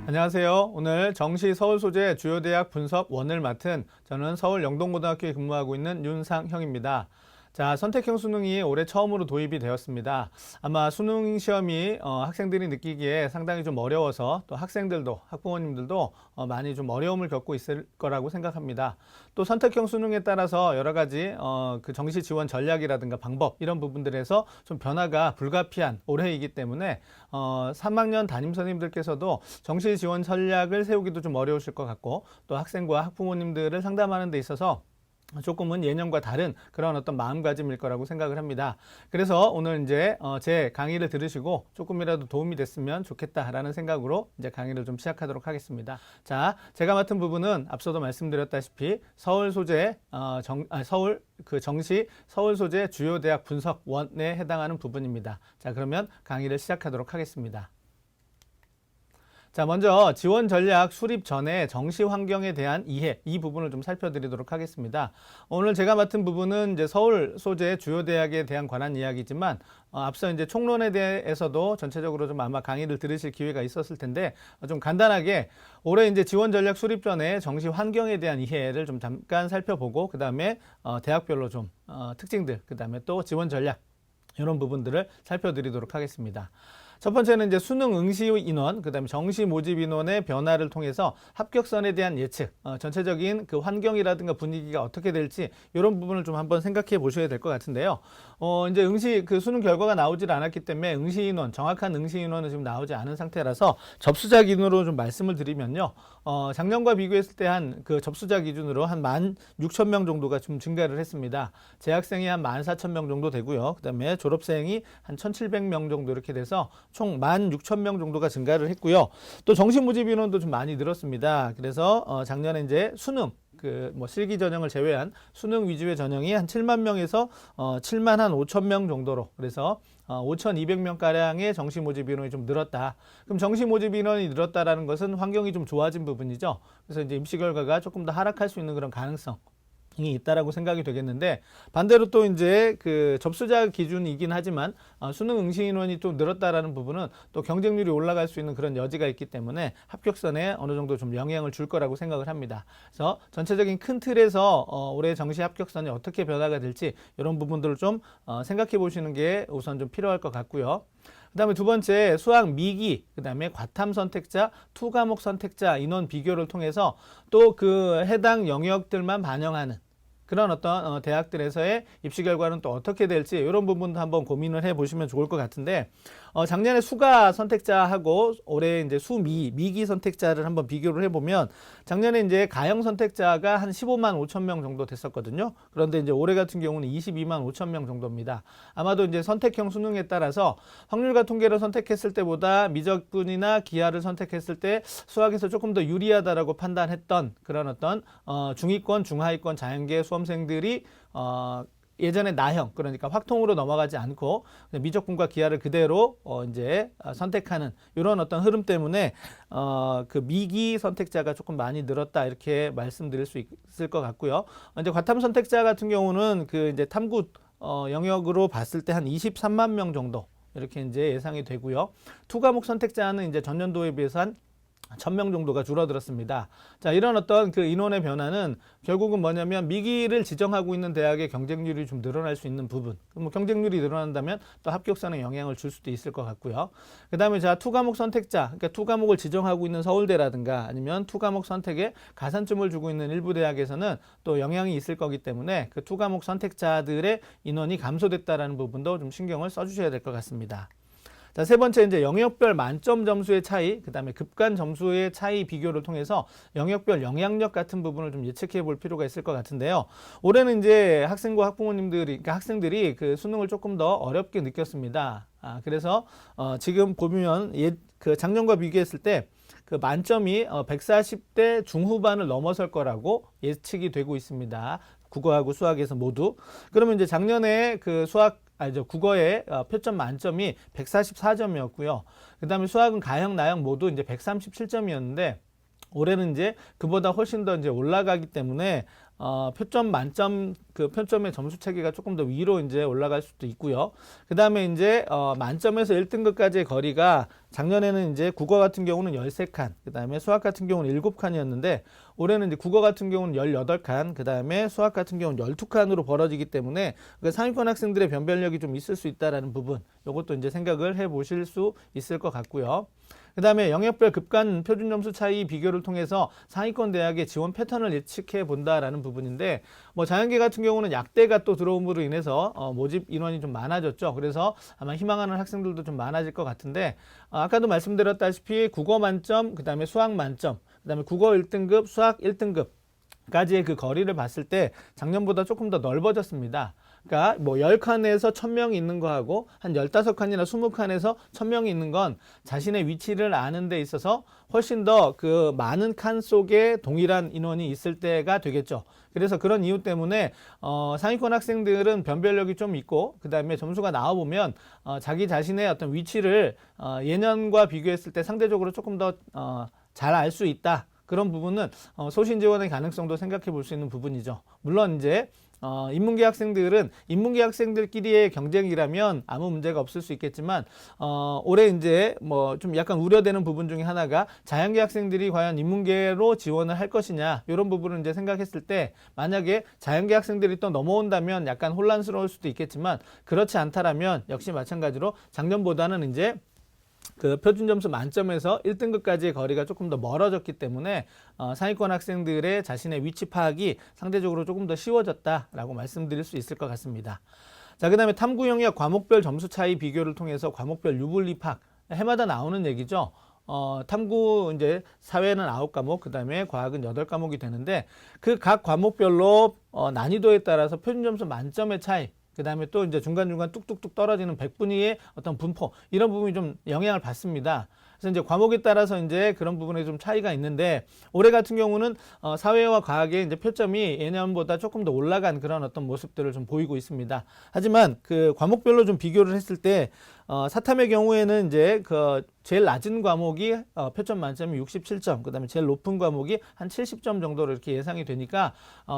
안녕하세요. 오늘 정시 서울 소재 주요 대학 분석 1을 맡은 저는 서울 영동고등학교에 근무하고 있는 윤상형입니다. 자, 선택형 수능이 올해 처음으로 도입이 되었습니다. 아마 수능 시험이 학생들이 느끼기에 상당히 좀 어려워서 또 학생들도 학부모님들도 많이 좀 어려움을 겪고 있을 거라고 생각합니다. 또 선택형 수능에 따라서 여러 가지 그 정시 지원 전략이라든가 방법 이런 부분들에서 좀 변화가 불가피한 올해이기 때문에 3학년 담임 선생님들께서도 정시 지원 전략을 세우기도 좀 어려우실 것 같고 또 학생과 학부모님들을 상담하는 데 있어서 조금은 예년과 다른 그런 어떤 마음가짐일 거라고 생각을 합니다. 그래서 오늘 이제 제 강의를 들으시고 조금이라도 도움이 됐으면 좋겠다라는 생각으로 이제 강의를 좀 시작하도록 하겠습니다. 자, 제가 맡은 부분은 앞서도 말씀드렸다시피 서울 소재 정시 서울 소재 주요 대학 분석 1에 해당하는 부분입니다. 자, 그러면 강의를 시작하도록 하겠습니다. 자, 먼저 지원 전략 수립 전에 정시 환경에 대한 이해, 이 부분을 좀 살펴드리도록 하겠습니다. 오늘 제가 맡은 부분은 이제 서울 소재 주요 대학에 대한 관한 이야기지만 앞서 이제 총론에 대해서도 전체적으로 좀 아마 강의를 들으실 기회가 있었을 텐데 좀 간단하게 올해 이제 지원 전략 수립 전에 정시 환경에 대한 이해를 좀 잠깐 살펴보고 그 다음에 대학별로 좀 특징들, 그 다음에 또 지원 전략 이런 부분들을 살펴드리도록 하겠습니다. 첫 번째는 이제 수능 응시 인원, 그 다음에 정시 모집 인원의 변화를 통해서 합격선에 대한 예측, 전체적인 그 환경이라든가 분위기가 어떻게 될지 이런 부분을 좀 한번 생각해 보셔야 될 것 같은데요. 이제 응시 그 수능 결과가 나오질 않았기 때문에 응시 인원, 정확한 응시 인원은 지금 나오지 않은 상태라서 접수자 기준으로 좀 말씀을 드리면요. 작년과 비교했을 때 한 그 접수자 기준으로 한 16,000명 정도가 좀 증가를 했습니다. 재학생이 한 14,000명 정도 되고요. 그 다음에 졸업생이 한 1,700명 정도 이렇게 돼서 총 16,000명 정도가 증가를 했고요. 또 정시 모집 인원도 좀 많이 늘었습니다. 그래서 작년에 이제 수능 뭐 실기 전형을 제외한 수능 위주의 전형이 한 7만 명에서 7만 한 5천 명 정도로 그래서 5,200명 가량의 정시 모집 인원이 좀 늘었다. 그럼 정시 모집 인원이 늘었다라는 것은 환경이 좀 좋아진 부분이죠. 그래서 이제 입시 결과가 조금 더 하락할 수 있는 그런 가능성 이 있다라고 생각이 되겠는데 반대로 또 이제 그 접수자 기준이긴 하지만 수능 응시 인원이 또 늘었다라는 부분은 또 경쟁률이 올라갈 수 있는 그런 여지가 있기 때문에 합격선에 어느 정도 좀 영향을 줄 거라고 생각을 합니다. 그래서 전체적인 큰 틀에서 올해 정시 합격선이 어떻게 변화가 될지 이런 부분들을 좀 생각해 보시는 게 우선 좀 필요할 것 같고요. 그 다음에 두 번째 수학 미기, 그 다음에 과탐 선택자, 투과목 선택자 인원 비교를 통해서 또 그 해당 영역들만 반영하는 그런 어떤 대학들에서의 입시 결과는 또 어떻게 될지 이런 부분도 한번 고민을 해보시면 좋을 것 같은데 작년에 수가 선택자하고 올해 이제 미기 선택자를 한번 비교를 해보면 작년에 이제 가형 선택자가 한 15만 5천 명 정도 됐었거든요. 그런데 이제 올해 같은 경우는 22만 5천 명 정도입니다. 아마도 이제 선택형 수능에 따라서 확률과 통계를 선택했을 때보다 미적분이나 기하를 선택했을 때 수학에서 조금 더 유리하다라고 판단했던 그런 어떤 중위권, 중하위권 자연계 수험생들이 예전에 나형 그러니까 확통으로 넘어가지 않고 미적분과 기하를 그대로 이제 선택하는 이런 어떤 흐름 때문에 그 미기 선택자가 조금 많이 늘었다 이렇게 말씀드릴 수 있을 것 같고요. 이제 과탐 선택자 같은 경우는 그 이제 탐구 영역으로 봤을 때 한 23만 명 정도 이렇게 이제 예상이 되고요. 투과목 선택자는 이제 전년도에 비해서 한 1,000명 정도가 줄어들었습니다. 자, 이런 어떤 그 인원의 변화는 결국은 뭐냐면 미기를 지정하고 있는 대학의 경쟁률이 좀 늘어날 수 있는 부분. 뭐 경쟁률이 늘어난다면 또 합격선에 영향을 줄 수도 있을 것 같고요. 그 다음에 자, 투과목 선택자, 그러니까 투과목을 지정하고 있는 서울대라든가 아니면 투과목 선택에 가산점을 주고 있는 일부 대학에서는 또 영향이 있을 거기 때문에 그 투과목 선택자들의 인원이 감소됐다라는 부분도 좀 신경을 써주셔야 될 것 같습니다. 자, 세 번째 이제 영역별 만점 점수의 차이, 그 다음에 급간 점수의 차이 비교를 통해서 영역별 영향력 같은 부분을 좀 예측해 볼 필요가 있을 것 같은데요. 올해는 이제 학생과 학부모님들이, 그러니까 학생들이 그 수능을 조금 더 어렵게 느꼈습니다. 그래서 지금 보면 그 작년과 비교했을 때 그 만점이 140대 중후반을 넘어설 거라고 예측이 되고 있습니다. 국어하고 수학에서 모두. 그러면 이제 작년에 그 국어의 표점 만점이 144점이었고요. 그 다음에 수학은 가형, 나형 모두 이제 137점이었는데 올해는 이제 그보다 훨씬 더 이제 올라가기 때문에 표점 만점 그 표점의 점수 체계가 조금 더 위로 이제 올라갈 수도 있고요. 그 다음에 이제 만점에서 1등급까지의 거리가 작년에는 이제 국어 같은 경우는 13칸, 그 다음에 수학 같은 경우는 7칸이었는데 올해는 이제 국어 같은 경우는 18칸, 그 다음에 수학 같은 경우는 12칸으로 벌어지기 때문에 그 상위권 학생들의 변별력이 좀 있을 수 있다라는 부분, 이것도 이제 생각을 해 보실 수 있을 것 같고요. 그 다음에 영역별 급간 표준 점수 차이 비교를 통해서 상위권 대학의 지원 패턴을 예측해 본다라는 부분인데, 뭐 자연계 같은 경우는 약대가 또 들어옴으로 인해서 모집 인원이 좀 많아졌죠. 그래서 아마 희망하는 학생들도 좀 많아질 것 같은데, 아까도 말씀드렸다시피 국어 만점, 그 다음에 수학 만점, 그 다음에 국어 1등급, 수학 1등급 까지의 그 거리를 봤을 때 작년보다 조금 더 넓어졌습니다. 그러니까 뭐 10칸에서 1000명이 있는 거하고 한 15칸이나 20칸에서 1000명이 있는 건 자신의 위치를 아는 데 있어서 훨씬 더 그 많은 칸 속에 동일한 인원이 있을 때가 되겠죠. 그래서 그런 이유 때문에 상위권 학생들은 변별력이 좀 있고, 그 다음에 점수가 나와보면 자기 자신의 어떤 위치를 예년과 비교했을 때 상대적으로 조금 더 잘 알 수 있다. 그런 부분은 소신 지원의 가능성도 생각해 볼 수 있는 부분이죠. 물론 이제 인문계 학생들은 인문계 학생들끼리의 경쟁이라면 아무 문제가 없을 수 있겠지만 올해 이제 뭐 좀 약간 우려되는 부분 중에 하나가 자연계 학생들이 과연 인문계로 지원을 할 것이냐, 이런 부분을 이제 생각했을 때 만약에 자연계 학생들이 또 넘어온다면 약간 혼란스러울 수도 있겠지만, 그렇지 않다라면 역시 마찬가지로 작년보다는 이제 그 표준 점수 만점에서 1등급까지의 거리가 조금 더 멀어졌기 때문에 상위권 학생들의 자신의 위치 파악이 상대적으로 조금 더 쉬워졌다라고 말씀드릴 수 있을 것 같습니다. 자, 그 다음에 탐구 영역 과목별 점수 차이 비교를 통해서 과목별 유불리 파악, 해마다 나오는 얘기죠. 탐구 이제 사회는 9과목, 그 다음에 과학은 8과목이 되는데 그 각 과목별로 난이도에 따라서 표준 점수 만점의 차이, 그 다음에 또 이제 중간중간 뚝뚝뚝 떨어지는 백분위의 어떤 분포, 이런 부분이 좀 영향을 받습니다. 그래서 이제 과목에 따라서 이제 그런 부분에 좀 차이가 있는데, 올해 같은 경우는 사회와 과학의 이제 표점이 예년보다 조금 더 올라간 그런 어떤 모습들을 좀 보이고 있습니다. 하지만 그 과목별로 좀 비교를 했을 때 사탐의 경우에는 이제 그 제일 낮은 과목이 표점 만점이 67점, 그 다음에 제일 높은 과목이 한 70점 정도로 이렇게 예상이 되니까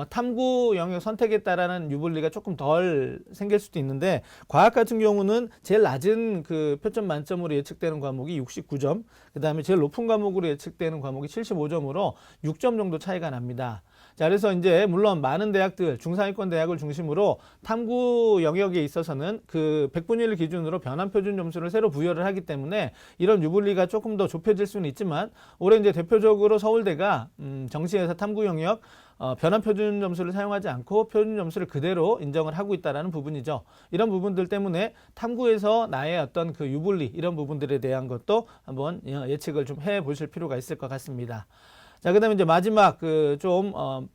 탐구 영역 선택에 따라는 유불리가 조금 덜 생길 수도 있는데, 과학 같은 경우는 제일 낮은 그 표점 만점으로 예측되는 과목이 69점, 그 다음에 제일 높은 과목으로 예측되는 과목이 75점으로 6점 정도 차이가 납니다. 자, 그래서 이제 물론 많은 대학들, 중상위권 대학을 중심으로 탐구 영역에 있어서는 그 백분위를 기준으로 변환 표준 점수를 새로 부여를 하기 때문에 이런 유불리가 조금 더 좁혀질 수는 있지만, 올해 이제 대표적으로 서울대가 정시에서 탐구 영역 변환 표준 점수를 사용하지 않고 표준 점수를 그대로 인정을 하고 있다는 부분이죠. 이런 부분들 때문에 탐구에서 나의 어떤 그 유불리, 이런 부분들에 대한 것도 한번 예측을 좀 해 보실 필요가 있을 것 같습니다. 자, 그 다음에 이제 마지막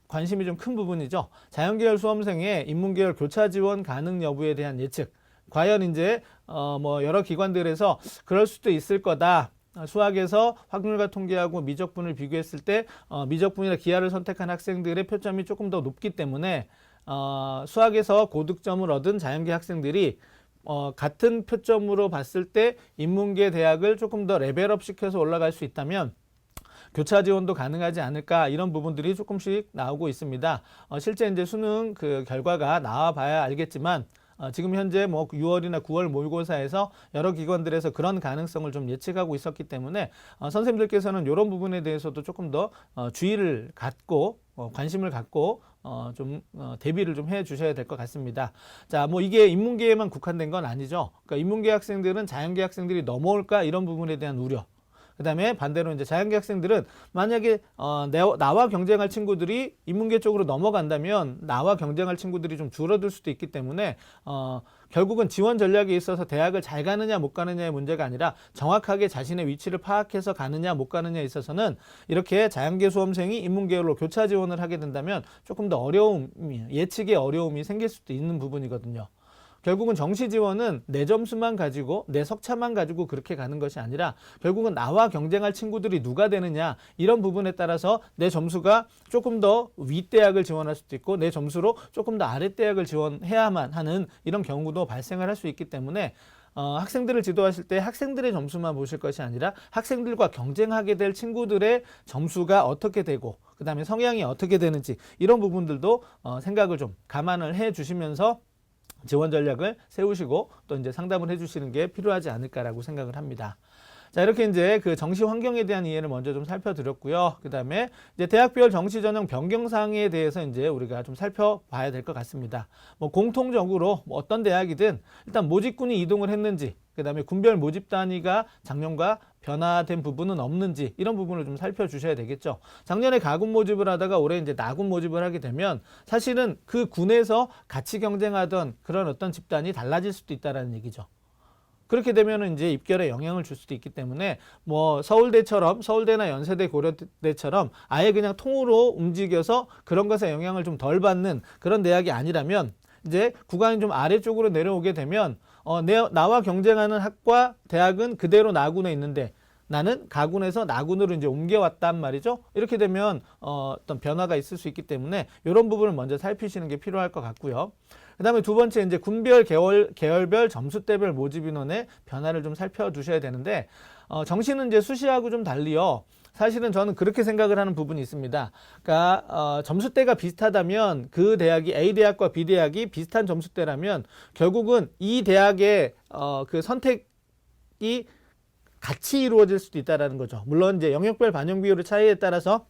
관심이 좀 큰 부분이죠. 자연계열 수험생의 인문계열 교차 지원 가능 여부에 대한 예측. 과연 이제 뭐 여러 기관들에서 그럴 수도 있을 거다. 수학에서 확률과 통계하고 미적분을 비교했을 때 미적분이나 기하를 선택한 학생들의 표점이 조금 더 높기 때문에 수학에서 고득점을 얻은 자연계 학생들이 같은 표점으로 봤을 때 인문계 대학을 조금 더 레벨업 시켜서 올라갈 수 있다면 교차 지원도 가능하지 않을까, 이런 부분들이 조금씩 나오고 있습니다. 실제 이제 수능 그 결과가 나와 봐야 알겠지만 지금 현재 뭐 6월이나 9월 모의고사에서 여러 기관들에서 그런 가능성을 좀 예측하고 있었기 때문에 선생님들께서는 이런 부분에 대해서도 조금 더 주의를 갖고 관심을 갖고 좀 대비를 좀 해 주셔야 될 것 같습니다. 자, 뭐 이게 인문계에만 국한된 건 아니죠. 그러니까 인문계 학생들은 자연계 학생들이 넘어올까, 이런 부분에 대한 우려. 그 다음에 반대로 이제 자연계 학생들은 만약에 나와 경쟁할 친구들이 인문계 쪽으로 넘어간다면 나와 경쟁할 친구들이 좀 줄어들 수도 있기 때문에 결국은 지원 전략에 있어서 대학을 잘 가느냐 못 가느냐의 문제가 아니라 정확하게 자신의 위치를 파악해서 가느냐 못 가느냐에 있어서는 이렇게 자연계 수험생이 인문계열로 교차 지원을 하게 된다면 조금 더 예측의 어려움이 생길 수도 있는 부분이거든요. 결국은 정시 지원은 내 점수만 가지고 내 석차만 가지고 그렇게 가는 것이 아니라 결국은 나와 경쟁할 친구들이 누가 되느냐 이런 부분에 따라서 내 점수가 조금 더 윗대학을 지원할 수도 있고 내 점수로 조금 더 아랫대학을 지원해야만 하는 이런 경우도 발생을 할 수 있기 때문에 학생들을 지도하실 때 학생들의 점수만 보실 것이 아니라 학생들과 경쟁하게 될 친구들의 점수가 어떻게 되고 그 다음에 성향이 어떻게 되는지 이런 부분들도 생각을 좀 감안을 해 주시면서 지원 전략을 세우시고 또 이제 상담을 해 주시는 게 필요하지 않을까라고 생각을 합니다. 자, 이렇게 이제 그 정시 환경에 대한 이해를 먼저 좀 살펴드렸고요. 그 다음에 이제 대학별 정시 전형 변경 사항에 대해서 이제 우리가 좀 살펴봐야 될 것 같습니다. 뭐 공통적으로 뭐 어떤 대학이든 일단 모집군이 이동을 했는지, 그 다음에 군별 모집 단위가 작년과 변화된 부분은 없는지 이런 부분을 좀 살펴주셔야 되겠죠. 작년에 가군 모집을 하다가 올해 이제 나군 모집을 하게 되면 사실은 그 군에서 같이 경쟁하던 그런 어떤 집단이 달라질 수도 있다는 얘기죠. 그렇게 되면 이제 입결에 영향을 줄 수도 있기 때문에 뭐 서울대처럼 서울대나 연세대 고려대처럼 아예 그냥 통으로 움직여서 그런 것에 영향을 좀 덜 받는 그런 대학이 아니라면 이제 구간이 좀 아래쪽으로 내려오게 되면 나와 경쟁하는 학과 대학은 그대로 나군에 있는데 나는 가군에서 나군으로 이제 옮겨왔단 말이죠. 이렇게 되면 어떤 변화가 있을 수 있기 때문에 이런 부분을 먼저 살피시는 게 필요할 것 같고요. 그 다음에 두 번째 이제 군별 계열별 점수대별 모집 인원의 변화를 좀 살펴두셔야 되는데 정시는 이제 수시하고 좀 달리요. 사실은 저는 그렇게 생각을 하는 부분이 있습니다. 그러니까 점수대가 비슷하다면 그 대학이 A 대학과 B 대학이 비슷한 점수대라면 결국은 이 대학의 그 선택이 같이 이루어질 수도 있다는 거죠. 물론 이제 영역별 반영 비율의 차이에 따라서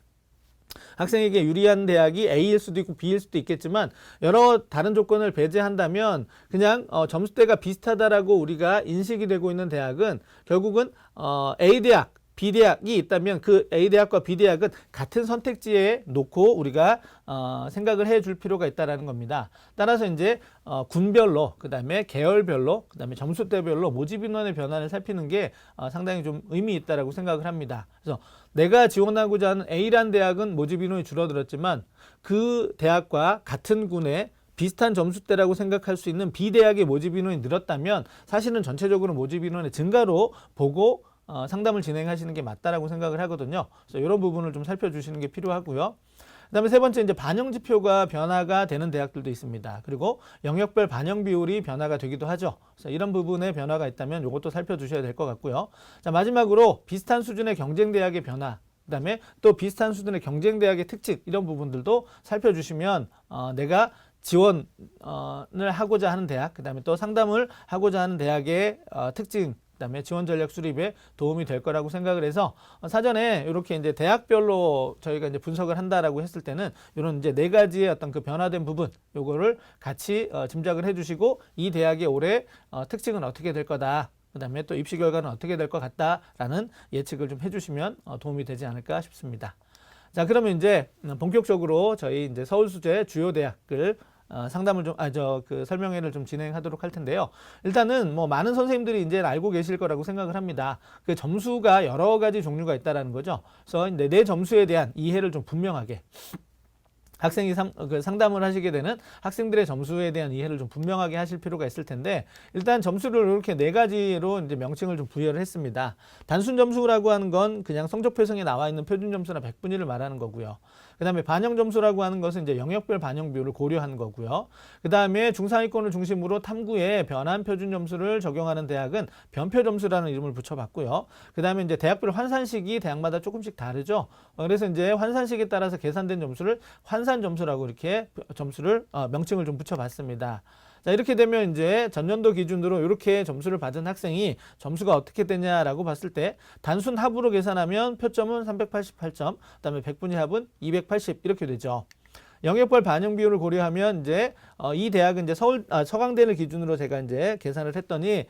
학생에게 유리한 대학이 A일 수도 있고 B일 수도 있겠지만 여러 다른 조건을 배제한다면 그냥 점수대가 비슷하다라고 우리가 인식이 되고 있는 대학은 결국은 A 대학, B 대학이 있다면 그 A 대학과 B 대학은 같은 선택지에 놓고 우리가 생각을 해줄 필요가 있다라는 겁니다. 따라서 이제 군별로, 그 다음에 계열별로, 그 다음에 점수대별로 모집 인원의 변화를 살피는 게 상당히 좀 의미 있다라고 생각을 합니다. 그래서 내가 지원하고자 하는 A라는 대학은 모집 인원이 줄어들었지만 그 대학과 같은 군에 비슷한 점수대라고 생각할 수 있는 B 대학의 모집 인원이 늘었다면 사실은 전체적으로 모집 인원의 증가로 보고 상담을 진행하시는 게 맞다라고 생각을 하거든요. 그래서 이런 부분을 좀 살펴주시는 게 필요하고요. 그 다음에 세 번째 이제 반영 지표가 변화가 되는 대학들도 있습니다. 그리고 영역별 반영 비율이 변화가 되기도 하죠. 그래서 이런 부분에 변화가 있다면 이것도 살펴주셔야 될 것 같고요. 자, 마지막으로 비슷한 수준의 경쟁 대학의 변화, 그 다음에 또 비슷한 수준의 경쟁 대학의 특징 이런 부분들도 살펴주시면 내가 지원을 하고자 하는 대학, 그 다음에 또 상담을 하고자 하는 대학의 특징, 그다음에 지원 전략 수립에 도움이 될 거라고 생각을 해서 사전에 이렇게 이제 대학별로 저희가 이제 분석을 한다라고 했을 때는 이런 이제 네 가지의 어떤 그 변화된 부분 요거를 같이 짐작을 해주시고 이 대학의 올해 특징은 어떻게 될 거다. 그다음에 또 입시 결과는 어떻게 될 것 같다라는 예측을 좀 해주시면 도움이 되지 않을까 싶습니다. 자, 그러면 이제 본격적으로 저희 이제 서울수재 주요 대학을 상담을 좀, 그 설명회를 좀 진행하도록 할 텐데요. 일단은 뭐 많은 선생님들이 이제 알고 계실 거라고 생각을 합니다. 그 점수가 여러 가지 종류가 있다라는 거죠. 그래서 내 점수에 대한 이해를 좀 분명하게 학생이 상담을 하시게 되는 학생들의 점수에 대한 이해를 좀 분명하게 하실 필요가 있을 텐데 일단 점수를 이렇게 네 가지로 이제 명칭을 좀 부여를 했습니다. 단순 점수라고 하는 건 그냥 성적 표성에 나와 있는 표준 점수나 백분위를 말하는 거고요. 그 다음에 반영 점수라고 하는 것은 이제 영역별 반영 비율을 고려한 거고요. 그 다음에 중상위권을 중심으로 탐구에 변환 표준 점수를 적용하는 대학은 변표 점수라는 이름을 붙여봤고요. 그 다음에 이제 대학별 환산식이 대학마다 조금씩 다르죠. 그래서 이제 환산식에 따라서 계산된 점수를 환산 점수라고 이렇게 점수를 명칭을 좀 붙여봤습니다. 자, 이렇게 되면 이제 전년도 기준으로 이렇게 점수를 받은 학생이 점수가 어떻게 되냐라고 봤을 때 단순 합으로 계산하면 표점은 388점, 그다음에 백분위 합은 280 이렇게 되죠. 영역별 반영 비율을 고려하면 이제 이 대학은 이제 서강대를 기준으로 제가 이제 계산을 했더니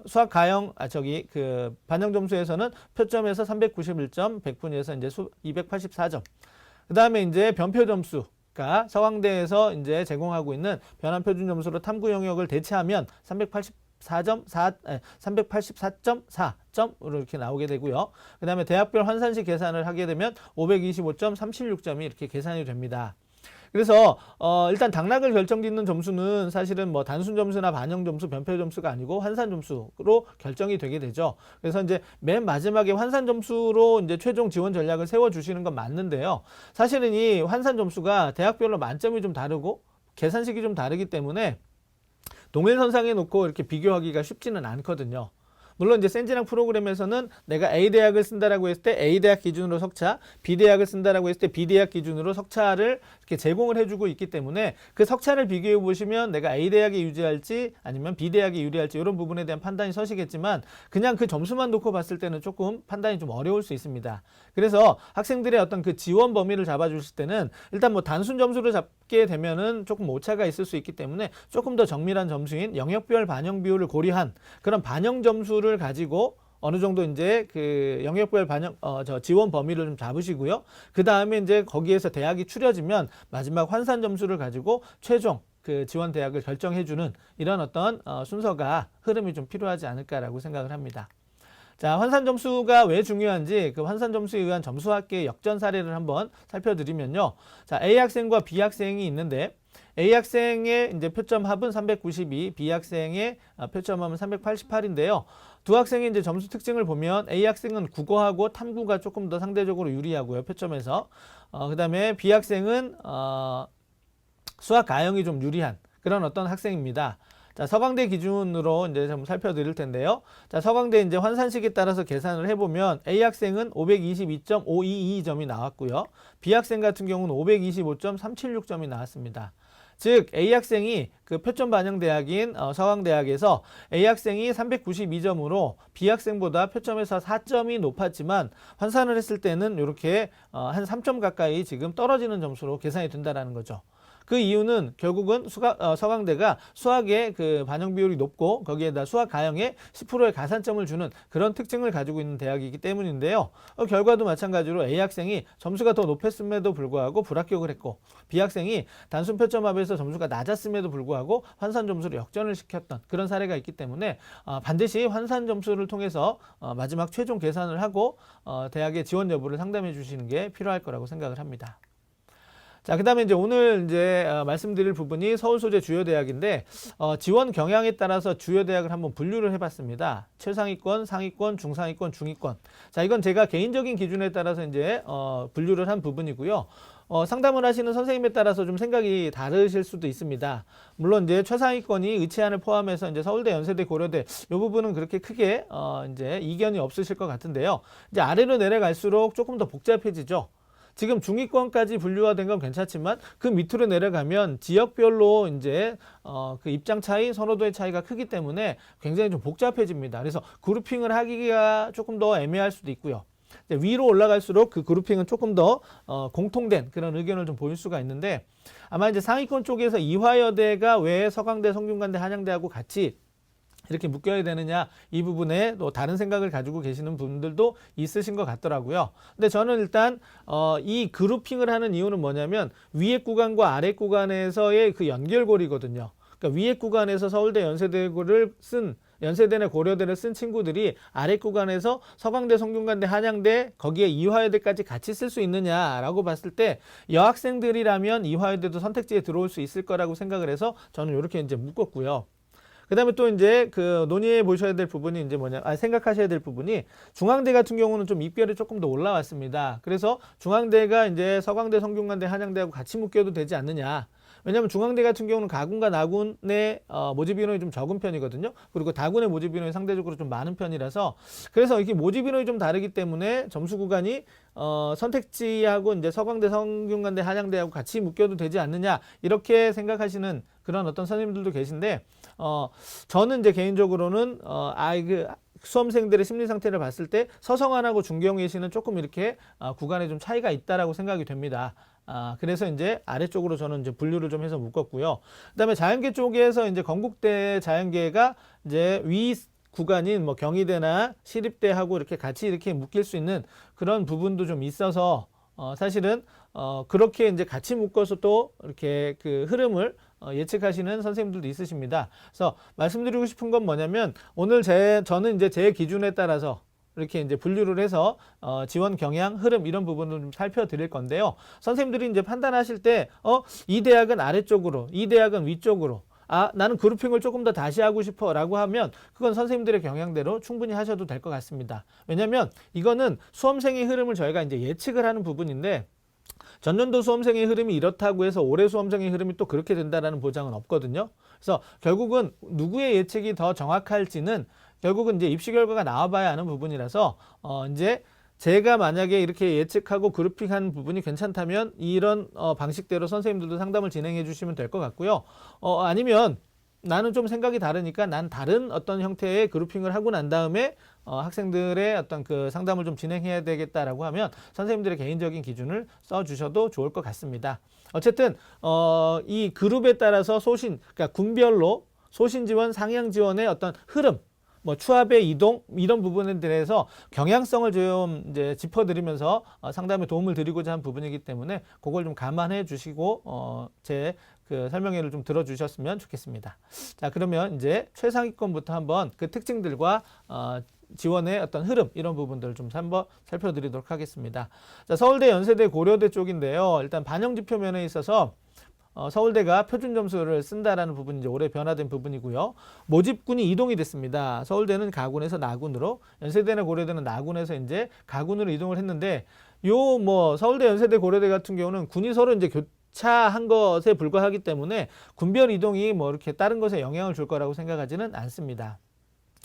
수학 가형 그 반영 점수에서는 표점에서 391점, 백분위에서 이제 284점. 그다음에 이제 변표 점수 서강대에서 이제 제공하고 있는 변환 표준 점수로 탐구 영역을 대체하면 384.4점으로 이렇게 나오게 되고요. 그 다음에 대학별 환산식 계산을 하게 되면 525.36점이 이렇게 계산이 됩니다. 그래서 일단 당락을 결정짓는 점수는 사실은 뭐 단순 점수나 반영 점수, 변표 점수가 아니고 환산 점수로 결정이 되게 되죠. 그래서 이제 맨 마지막에 환산 점수로 이제 최종 지원 전략을 세워 주시는 건 맞는데요. 사실은 이 환산 점수가 대학별로 만점이 좀 다르고 계산식이 좀 다르기 때문에 동일선상에 놓고 이렇게 비교하기가 쉽지는 않거든요. 물론 이제 센지랑 프로그램에서는 내가 A 대학을 쓴다라고 했을 때 A 대학 기준으로 석차, B 대학을 쓴다라고 했을 때 B 대학 기준으로 석차를 이렇게 제공을 해주고 있기 때문에 그 석차를 비교해 보시면 내가 A 대학에 유지할지 아니면 B 대학에 유리할지 이런 부분에 대한 판단이 서시겠지만 그냥 그 점수만 놓고 봤을 때는 조금 판단이 좀 어려울 수 있습니다. 그래서 학생들의 어떤 그 지원 범위를 잡아주실 때는 일단 뭐 단순 점수를 잡게 되면은 조금 오차가 있을 수 있기 때문에 조금 더 정밀한 점수인 영역별 반영 비율을 고려한 그런 반영 점수를 가지고 어느 정도 이제 그 영역별 반영 지원 범위를 좀 잡으시고요. 그 다음에 이제 거기에서 대학이 추려지면 마지막 환산 점수를 가지고 최종 그 지원 대학을 결정해주는 이런 어떤 순서가 흐름이 좀 필요하지 않을까라고 생각을 합니다. 자, 환산 점수가 왜 중요한지 그 환산 점수에 의한 점수 합계 역전 사례를 한번 살펴드리면요. 자, A 학생과 B 학생이 있는데 A 학생의 이제 표점 합은 392, B 학생의 표점 합은 388인데요. 두 학생의 이제 점수 특징을 보면 A 학생은 국어하고 탐구가 조금 더 상대적으로 유리하고요. 표점에서. 그다음에 B 학생은 수학 가형이 좀 유리한 그런 어떤 학생입니다. 자, 서강대 기준으로 이제 좀 살펴드릴 텐데요. 자, 서강대 이제 환산식에 따라서 계산을 해보면 A 학생은 522.522점이 나왔고요. B 학생 같은 경우는 525.376점이 나왔습니다. 즉 A 학생이 그 표점 반영 대학인 서강대학에서 A 학생이 392점으로 B 학생보다 표점에서 4점이 높았지만 환산을 했을 때는 이렇게 한 3점 가까이 지금 떨어지는 점수로 계산이 된다라는 거죠. 그 이유는 결국은 서강대가 수학의 그 반영 비율이 높고 거기에다 수학 가형에 10%의 가산점을 주는 그런 특징을 가지고 있는 대학이기 때문인데요. 결과도 마찬가지로 A 학생이 점수가 더 높았음에도 불구하고 불합격을 했고 B 학생이 단순 표점합에서 점수가 낮았음에도 불구하고 환산 점수를 역전을 시켰던 그런 사례가 있기 때문에 반드시 환산 점수를 통해서 마지막 최종 계산을 하고 대학의 지원 여부를 상담해 주시는 게 필요할 거라고 생각을 합니다. 자, 그 다음에 이제 오늘 이제 말씀드릴 부분이 서울 소재 주요 대학인데 지원 경향에 따라서 주요 대학을 한번 분류를 해봤습니다. 최상위권, 상위권, 중상위권, 중위권. 자, 이건 제가 개인적인 기준에 따라서 이제 분류를 한 부분이고요. 상담을 하시는 선생님에 따라서 좀 생각이 다르실 수도 있습니다. 물론 이제 최상위권이 의체안을 포함해서 이제 서울대, 연세대, 고려대 이 부분은 그렇게 크게 이제 이견이 없으실 것 같은데요. 이제 아래로 내려갈수록 조금 더 복잡해지죠. 지금 중위권까지 분류화된 건 괜찮지만 그 밑으로 내려가면 지역별로 이제 그 입장 차이, 선호도의 차이가 크기 때문에 굉장히 좀 복잡해집니다. 그래서 그룹핑을 하기가 조금 더 애매할 수도 있고요. 위로 올라갈수록 그 그룹핑은 조금 더 공통된 그런 의견을 좀 보일 수가 있는데 아마 이제 상위권 쪽에서 이화여대가 왜 서강대, 성균관대, 한양대하고 같이 이렇게 묶여야 되느냐 이 부분에 또 다른 생각을 가지고 계시는 분들도 있으신 것 같더라고요. 근데 저는 일단 이 그룹핑을 하는 이유는 뭐냐면 위에 구간과 아래 구간에서의 그 연결고리거든요. 그러니까 위에 구간에서 서울대, 연세대를 쓴 연세대나 고려대를 쓴 친구들이 아래 구간에서 서강대, 성균관대, 한양대 거기에 이화여대까지 같이 쓸 수 있느냐라고 봤을 때 여학생들이라면 이화여대도 선택지에 들어올 수 있을 거라고 생각을 해서 저는 이렇게 이제 묶었고요. 그 다음에 또 이제 그 논의해 보셔야 될 부분이 이제 생각하셔야 될 부분이 중앙대 같은 경우는 좀 입결이 조금 더 올라왔습니다. 그래서 중앙대가 이제 서강대, 성균관대, 한양대하고 같이 묶여도 되지 않느냐. 왜냐하면 중앙대 같은 경우는 가군과 나군의 모집 인원이 좀 적은 편이거든요. 그리고 다군의 모집 인원이 상대적으로 좀 많은 편이라서 그래서 이게 모집 인원이 좀 다르기 때문에 점수 구간이 선택지하고 이제 서강대, 성균관대, 한양대하고 같이 묶여도 되지 않느냐 이렇게 생각하시는 그런 어떤 선생님들도 계신데 저는 이제 개인적으로는 그 수험생들의 심리 상태를 봤을 때 서성안하고 중경외시는 조금 이렇게 구간에 좀 차이가 있다라고 생각이 됩니다. 그래서 이제 아래쪽으로 저는 이제 분류를 좀 해서 묶었고요. 그다음에 자연계 쪽에서 이제 건국대 자연계가 이제 위 구간인 뭐 경희대나 시립대하고 이렇게 같이 이렇게 묶일 수 있는 그런 부분도 좀 있어서 사실은 그렇게 이제 같이 묶어서 또 이렇게 그 흐름을 예측하시는 선생님들도 있으십니다. 그래서 말씀드리고 싶은 건 뭐냐면 오늘 저는 이제 제 기준에 따라서 이렇게 이제 분류를 해서 지원 경향, 흐름 이런 부분을 좀 살펴드릴 건데요. 선생님들이 이제 판단하실 때 이 대학은 아래쪽으로, 이 대학은 위쪽으로, 나는 그룹핑을 조금 더 다시 하고 싶어 라고 하면 그건 선생님들의 경향대로 충분히 하셔도 될 것 같습니다. 왜냐하면 이거는 수험생의 흐름을 저희가 이제 예측을 하는 부분인데 전년도 수험생의 흐름이 이렇다고 해서 올해 수험생의 흐름이 또 그렇게 된다라는 보장은 없거든요. 그래서 결국은 누구의 예측이 더 정확할지는 결국은 이제 입시 결과가 나와봐야 하는 부분이라서 이제 제가 만약에 이렇게 예측하고 그룹핑한 부분이 괜찮다면 이런 방식대로 선생님들도 상담을 진행해 주시면 될 것 같고요. 아니면 나는 좀 생각이 다르니까 난 다른 어떤 형태의 그룹핑을 하고 난 다음에 학생들의 어떤 그 상담을 좀 진행해야 되겠다라고 하면 선생님들의 개인적인 기준을 써주셔도 좋을 것 같습니다. 어쨌든 이 그룹에 따라서 그러니까 군별로 소신 지원, 상향 지원의 어떤 흐름, 뭐 추합의 이동 이런 부분에 대해서 경향성을 좀 이제 짚어드리면서 상담에 도움을 드리고자 한 부분이기 때문에 그걸 좀 감안해 주시고 제 그 설명회를 좀 들어주셨으면 좋겠습니다. 자, 그러면 이제 최상위권부터 한번 그 특징들과 지원의 어떤 흐름 이런 부분들을 좀 한번 살펴드리도록 하겠습니다. 자, 서울대, 연세대, 고려대 쪽인데요. 일단 반영지표 면에 있어서 서울대가 표준 점수를 쓴다라는 부분이 이제 올해 변화된 부분이고요. 모집군이 이동이 됐습니다. 서울대는 가군에서 나군으로, 연세대나 고려대는 나군에서 이제 가군으로 이동을 했는데 요 뭐 서울대, 연세대, 고려대 같은 경우는 군이 서로 이제 교차한 것에 불과하기 때문에 군별 이동이 뭐 이렇게 다른 것에 영향을 줄 거라고 생각하지는 않습니다.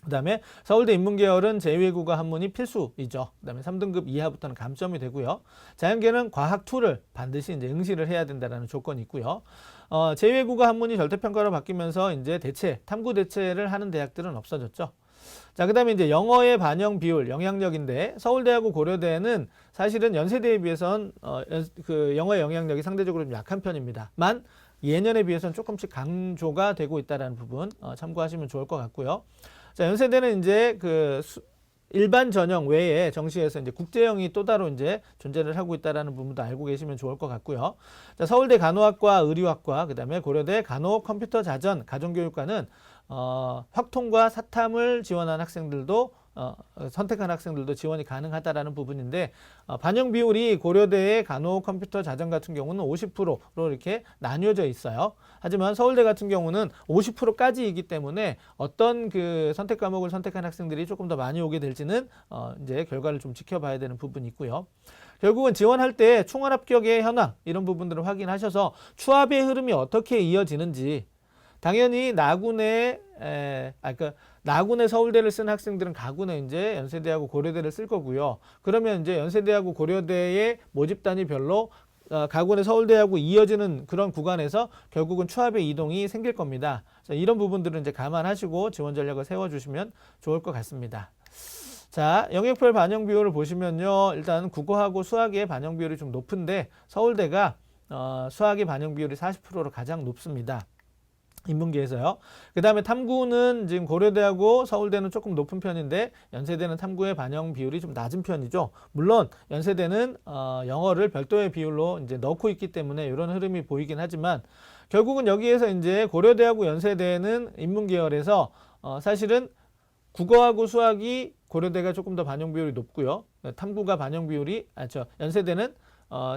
그 다음에 서울대 인문계열은 제2외국어 한문이 필수이죠. 그 다음에 3등급 이하부터는 감점이 되고요. 자연계는 과학 2를 반드시 이제 응시를 해야 된다는 조건이 있고요. 제2외국어 한문이 절대평가로 바뀌면서 이제 탐구 대체를 하는 대학들은 없어졌죠. 자, 그 다음에 이제 영어의 반영 비율, 영향력인데 서울대하고 고려대는 사실은 연세대에 비해서는 그 영어의 영향력이 상대적으로 좀 약한 편입니다. 예년에 비해서는 조금씩 강조가 되고 있다는 부분 참고하시면 좋을 것 같고요. 자, 연세대는 이제 그 일반 전형 외에 정시에서 이제 국제형이 또 따로 이제 존재를 하고 있다는 부분도 알고 계시면 좋을 것 같고요. 자, 서울대 간호학과, 의료학과, 그 다음에 고려대 간호 컴퓨터 자전 가정교육과는 확통과 사탐을 지원한 학생들도 선택한 학생들도 지원이 가능하다라는 부분인데 반영 비율이 고려대의 간호 컴퓨터 자전 같은 경우는 50%로 이렇게 나뉘어져 있어요. 하지만 서울대 같은 경우는 50%까지이기 때문에 어떤 그 선택 과목을 선택한 학생들이 조금 더 많이 오게 될지는 이제 결과를 좀 지켜봐야 되는 부분이 있고요. 결국은 지원할 때 총알 합격의 현황 이런 부분들을 확인하셔서 추합의 흐름이 어떻게 이어지는지 당연히 나군의 서울대를 쓴 학생들은 가군에 이제 연세대하고 고려대를 쓸 거고요. 그러면 이제 연세대하고 고려대의 모집단이 별로 가군의 서울대하고 이어지는 그런 구간에서 결국은 추합의 이동이 생길 겁니다. 이런 부분들은 이제 감안하시고 지원 전략을 세워주시면 좋을 것 같습니다. 자, 영역별 반영 비율을 보시면요. 일단 국어하고 수학의 반영 비율이 좀 높은데 서울대가 수학의 반영 비율이 40%로 가장 높습니다. 인문계에서요. 그 다음에 탐구는 지금 고려대하고 서울대는 조금 높은 편인데 연세대는 탐구의 반영 비율이 좀 낮은 편이죠. 물론 연세대는 영어를 별도의 비율로 이제 넣고 있기 때문에 이런 흐름이 보이긴 하지만 결국은 여기에서 이제 고려대하고 연세대는 인문계열에서 사실은 국어하고 수학이 고려대가 조금 더 반영 비율이 높고요. 탐구가 반영 비율이 연세대는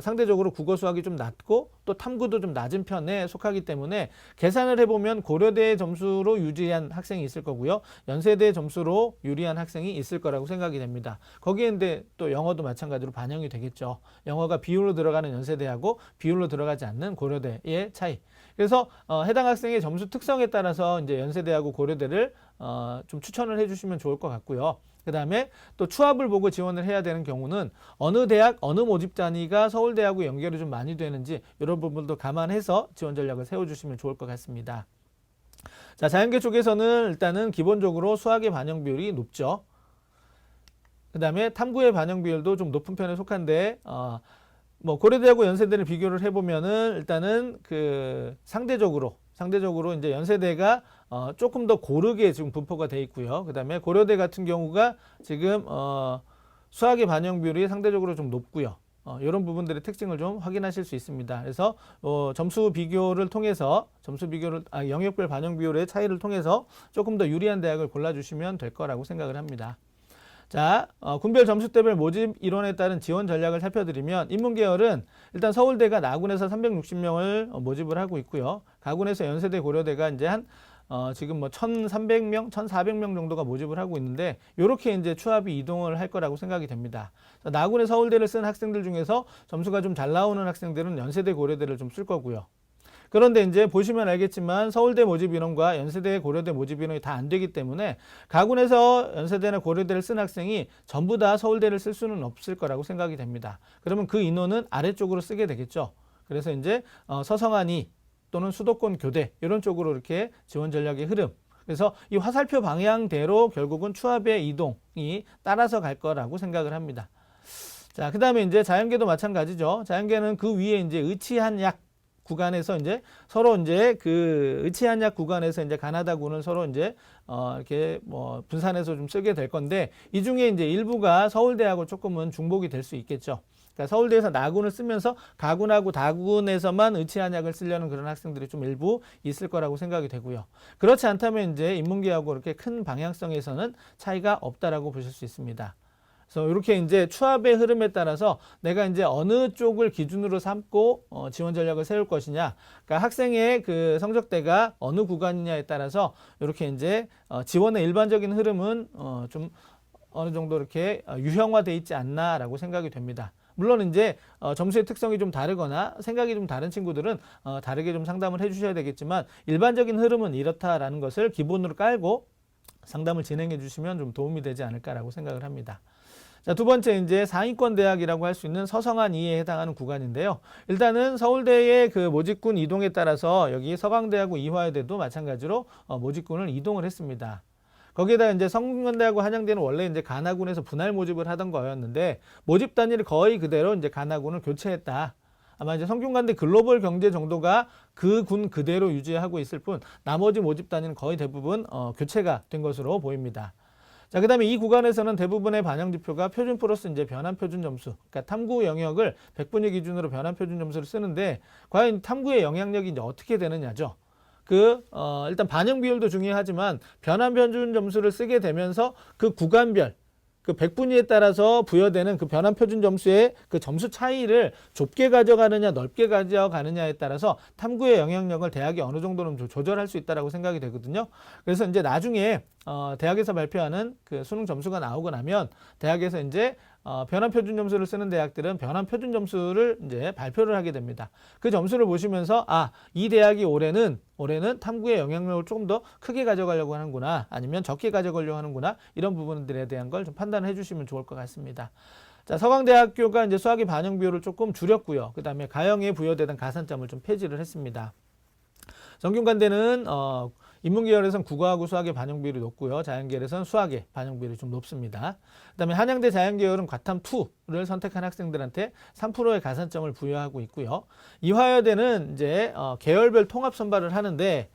상대적으로 국어 수학이 좀 낮고 또 탐구도 좀 낮은 편에 속하기 때문에 계산을 해보면 고려대의 점수로 유리한 학생이 있을 거고요. 연세대의 점수로 유리한 학생이 있을 거라고 생각이 됩니다. 거기에 근데 또 영어도 마찬가지로 반영이 되겠죠. 영어가 비율로 들어가는 연세대하고 비율로 들어가지 않는 고려대의 차이. 그래서 해당 학생의 점수 특성에 따라서 이제 연세대하고 고려대를 좀 추천을 해주시면 좋을 것 같고요. 그 다음에 또 추합을 보고 지원을 해야 되는 경우는 어느 대학, 어느 모집 단위가 서울대하고 연결이 좀 많이 되는지 이런 부분도 감안해서 지원 전략을 세워주시면 좋을 것 같습니다. 자, 자연계 쪽에서는 일단은 기본적으로 수학의 반영 비율이 높죠. 그 다음에 탐구의 반영 비율도 좀 높은 편에 속한데 뭐 고려대하고 연세대를 비교를 해보면은 일단은 그 상대적으로 이제 연세대가 조금 더 고르게 지금 분포가 돼 있고요. 그 다음에 고려대 같은 경우가 지금 수학의 반영 비율이 상대적으로 좀 높고요. 이런 부분들의 특징을 좀 확인하실 수 있습니다. 그래서 점수 비교를 통해서 영역별 반영 비율의 차이를 통해서 조금 더 유리한 대학을 골라주시면 될 거라고 생각을 합니다. 자, 군별 점수대별 모집 이론에 따른 지원 전략을 살펴드리면 인문계열은 일단 서울대가 나군에서 360명을 모집을 하고 있고요. 가군에서 연세대 고려대가 이제 지금 뭐 1,300명, 1,400명 정도가 모집을 하고 있는데 요렇게 이제 추합이 이동을 할 거라고 생각이 됩니다. 나군에 서울대를 쓴 학생들 중에서 점수가 좀 잘 나오는 학생들은 연세대 고려대를 좀 쓸 거고요. 그런데 이제 보시면 알겠지만 서울대 모집 인원과 연세대 고려대 모집 인원이 다 안 되기 때문에 가군에서 연세대나 고려대를 쓴 학생이 전부 다 서울대를 쓸 수는 없을 거라고 생각이 됩니다. 그러면 그 인원은 아래쪽으로 쓰게 되겠죠. 그래서 이제 서성안이 또는 수도권 교대 이런 쪽으로 이렇게 지원 전략의 흐름. 그래서 이 화살표 방향대로 결국은 추합의 이동이 따라서 갈 거라고 생각을 합니다. 자, 그 다음에 이제 자연계도 마찬가지죠. 자연계는 그 위에 이제 의치한약 구간에서 이제 서로 이제 그 의치한약 구간에서 이제 가나다군을 서로 이제 이렇게 뭐 분산해서 좀 쓰게 될 건데 이 중에 이제 일부가 서울대하고 조금은 중복이 될 수 있겠죠. 그러니까 서울대에서 나군을 쓰면서 가군하고 다군에서만 의치한약을 쓰려는 그런 학생들이 좀 일부 있을 거라고 생각이 되고요. 그렇지 않다면 이제 인문계하고 이렇게 큰 방향성에서는 차이가 없다라고 보실 수 있습니다. 그래서 이렇게 이제 추합의 흐름에 따라서 내가 이제 어느 쪽을 기준으로 삼고 지원 전략을 세울 것이냐, 그러니까 학생의 그 성적대가 어느 구간이냐에 따라서 이렇게 이제 지원의 일반적인 흐름은 좀 어느 정도 이렇게 유형화돼 있지 않나라고 생각이 됩니다. 물론 이제 점수의 특성이 좀 다르거나 생각이 좀 다른 친구들은 다르게 좀 상담을 해주셔야 되겠지만 일반적인 흐름은 이렇다라는 것을 기본으로 깔고 상담을 진행해 주시면 좀 도움이 되지 않을까라고 생각을 합니다. 자, 두 번째 이제 상위권 대학이라고 할 수 있는 서성안 2에 해당하는 구간인데요. 일단은 서울대의 그 모집군 이동에 따라서 여기 서강대하고 이화여대도 마찬가지로 모집군을 이동을 했습니다. 거기에다 이제 성균관대하고 한양대는 원래 이제 가나군에서 분할 모집을 하던 거였는데 모집 단위를 거의 그대로 이제 가나군을 교체했다. 아마 이제 성균관대 글로벌 경제 정도가 그 군 그대로 유지하고 있을 뿐 나머지 모집 단위는 거의 대부분 교체가 된 것으로 보입니다. 자, 그 다음에 이 구간에서는 대부분의 반영 지표가 표준 플러스 이제 변환 표준 점수, 그러니까 탐구 영역을 100분위 기준으로 변환 표준 점수를 쓰는데 과연 탐구의 영향력이 이제 어떻게 되느냐죠. 일단 반영 비율도 중요하지만 변환 표준 점수를 쓰게 되면서 그 구간별 그 100분위에 따라서 부여되는 그 변환 표준 점수의 그 점수 차이를 좁게 가져가느냐 넓게 가져가느냐에 따라서 탐구의 영향력을 대학이 어느 정도는 좀 조절할 수 있다라고 생각이 되거든요. 그래서 이제 나중에 대학에서 발표하는 그 수능 점수가 나오고 나면 대학에서 이제 변환 표준 점수를 쓰는 대학들은 변환 표준 점수를 이제 발표를 하게 됩니다. 그 점수를 보시면서 이 대학이 올해는 탐구의 영향력을 조금 더 크게 가져가려고 하는구나, 아니면 적게 가져가려고 하는구나, 이런 부분들에 대한 걸 좀 판단해 주시면 좋을 것 같습니다. 자, 서강대학교가 이제 수학의 반영 비율을 조금 줄였고요. 그 다음에 가형에 부여되던 가산점을 좀 폐지를 했습니다. 성균관대는 인문계열에서는 국어하고 수학의 반영 비율이 높고요. 자연계열에서는 수학의 반영 비율이 좀 높습니다. 그 다음에 한양대 자연계열은 과탐2를 선택한 학생들한테 3%의 가산점을 부여하고 있고요. 이화여대는 이제 계열별 통합 선발을 하는데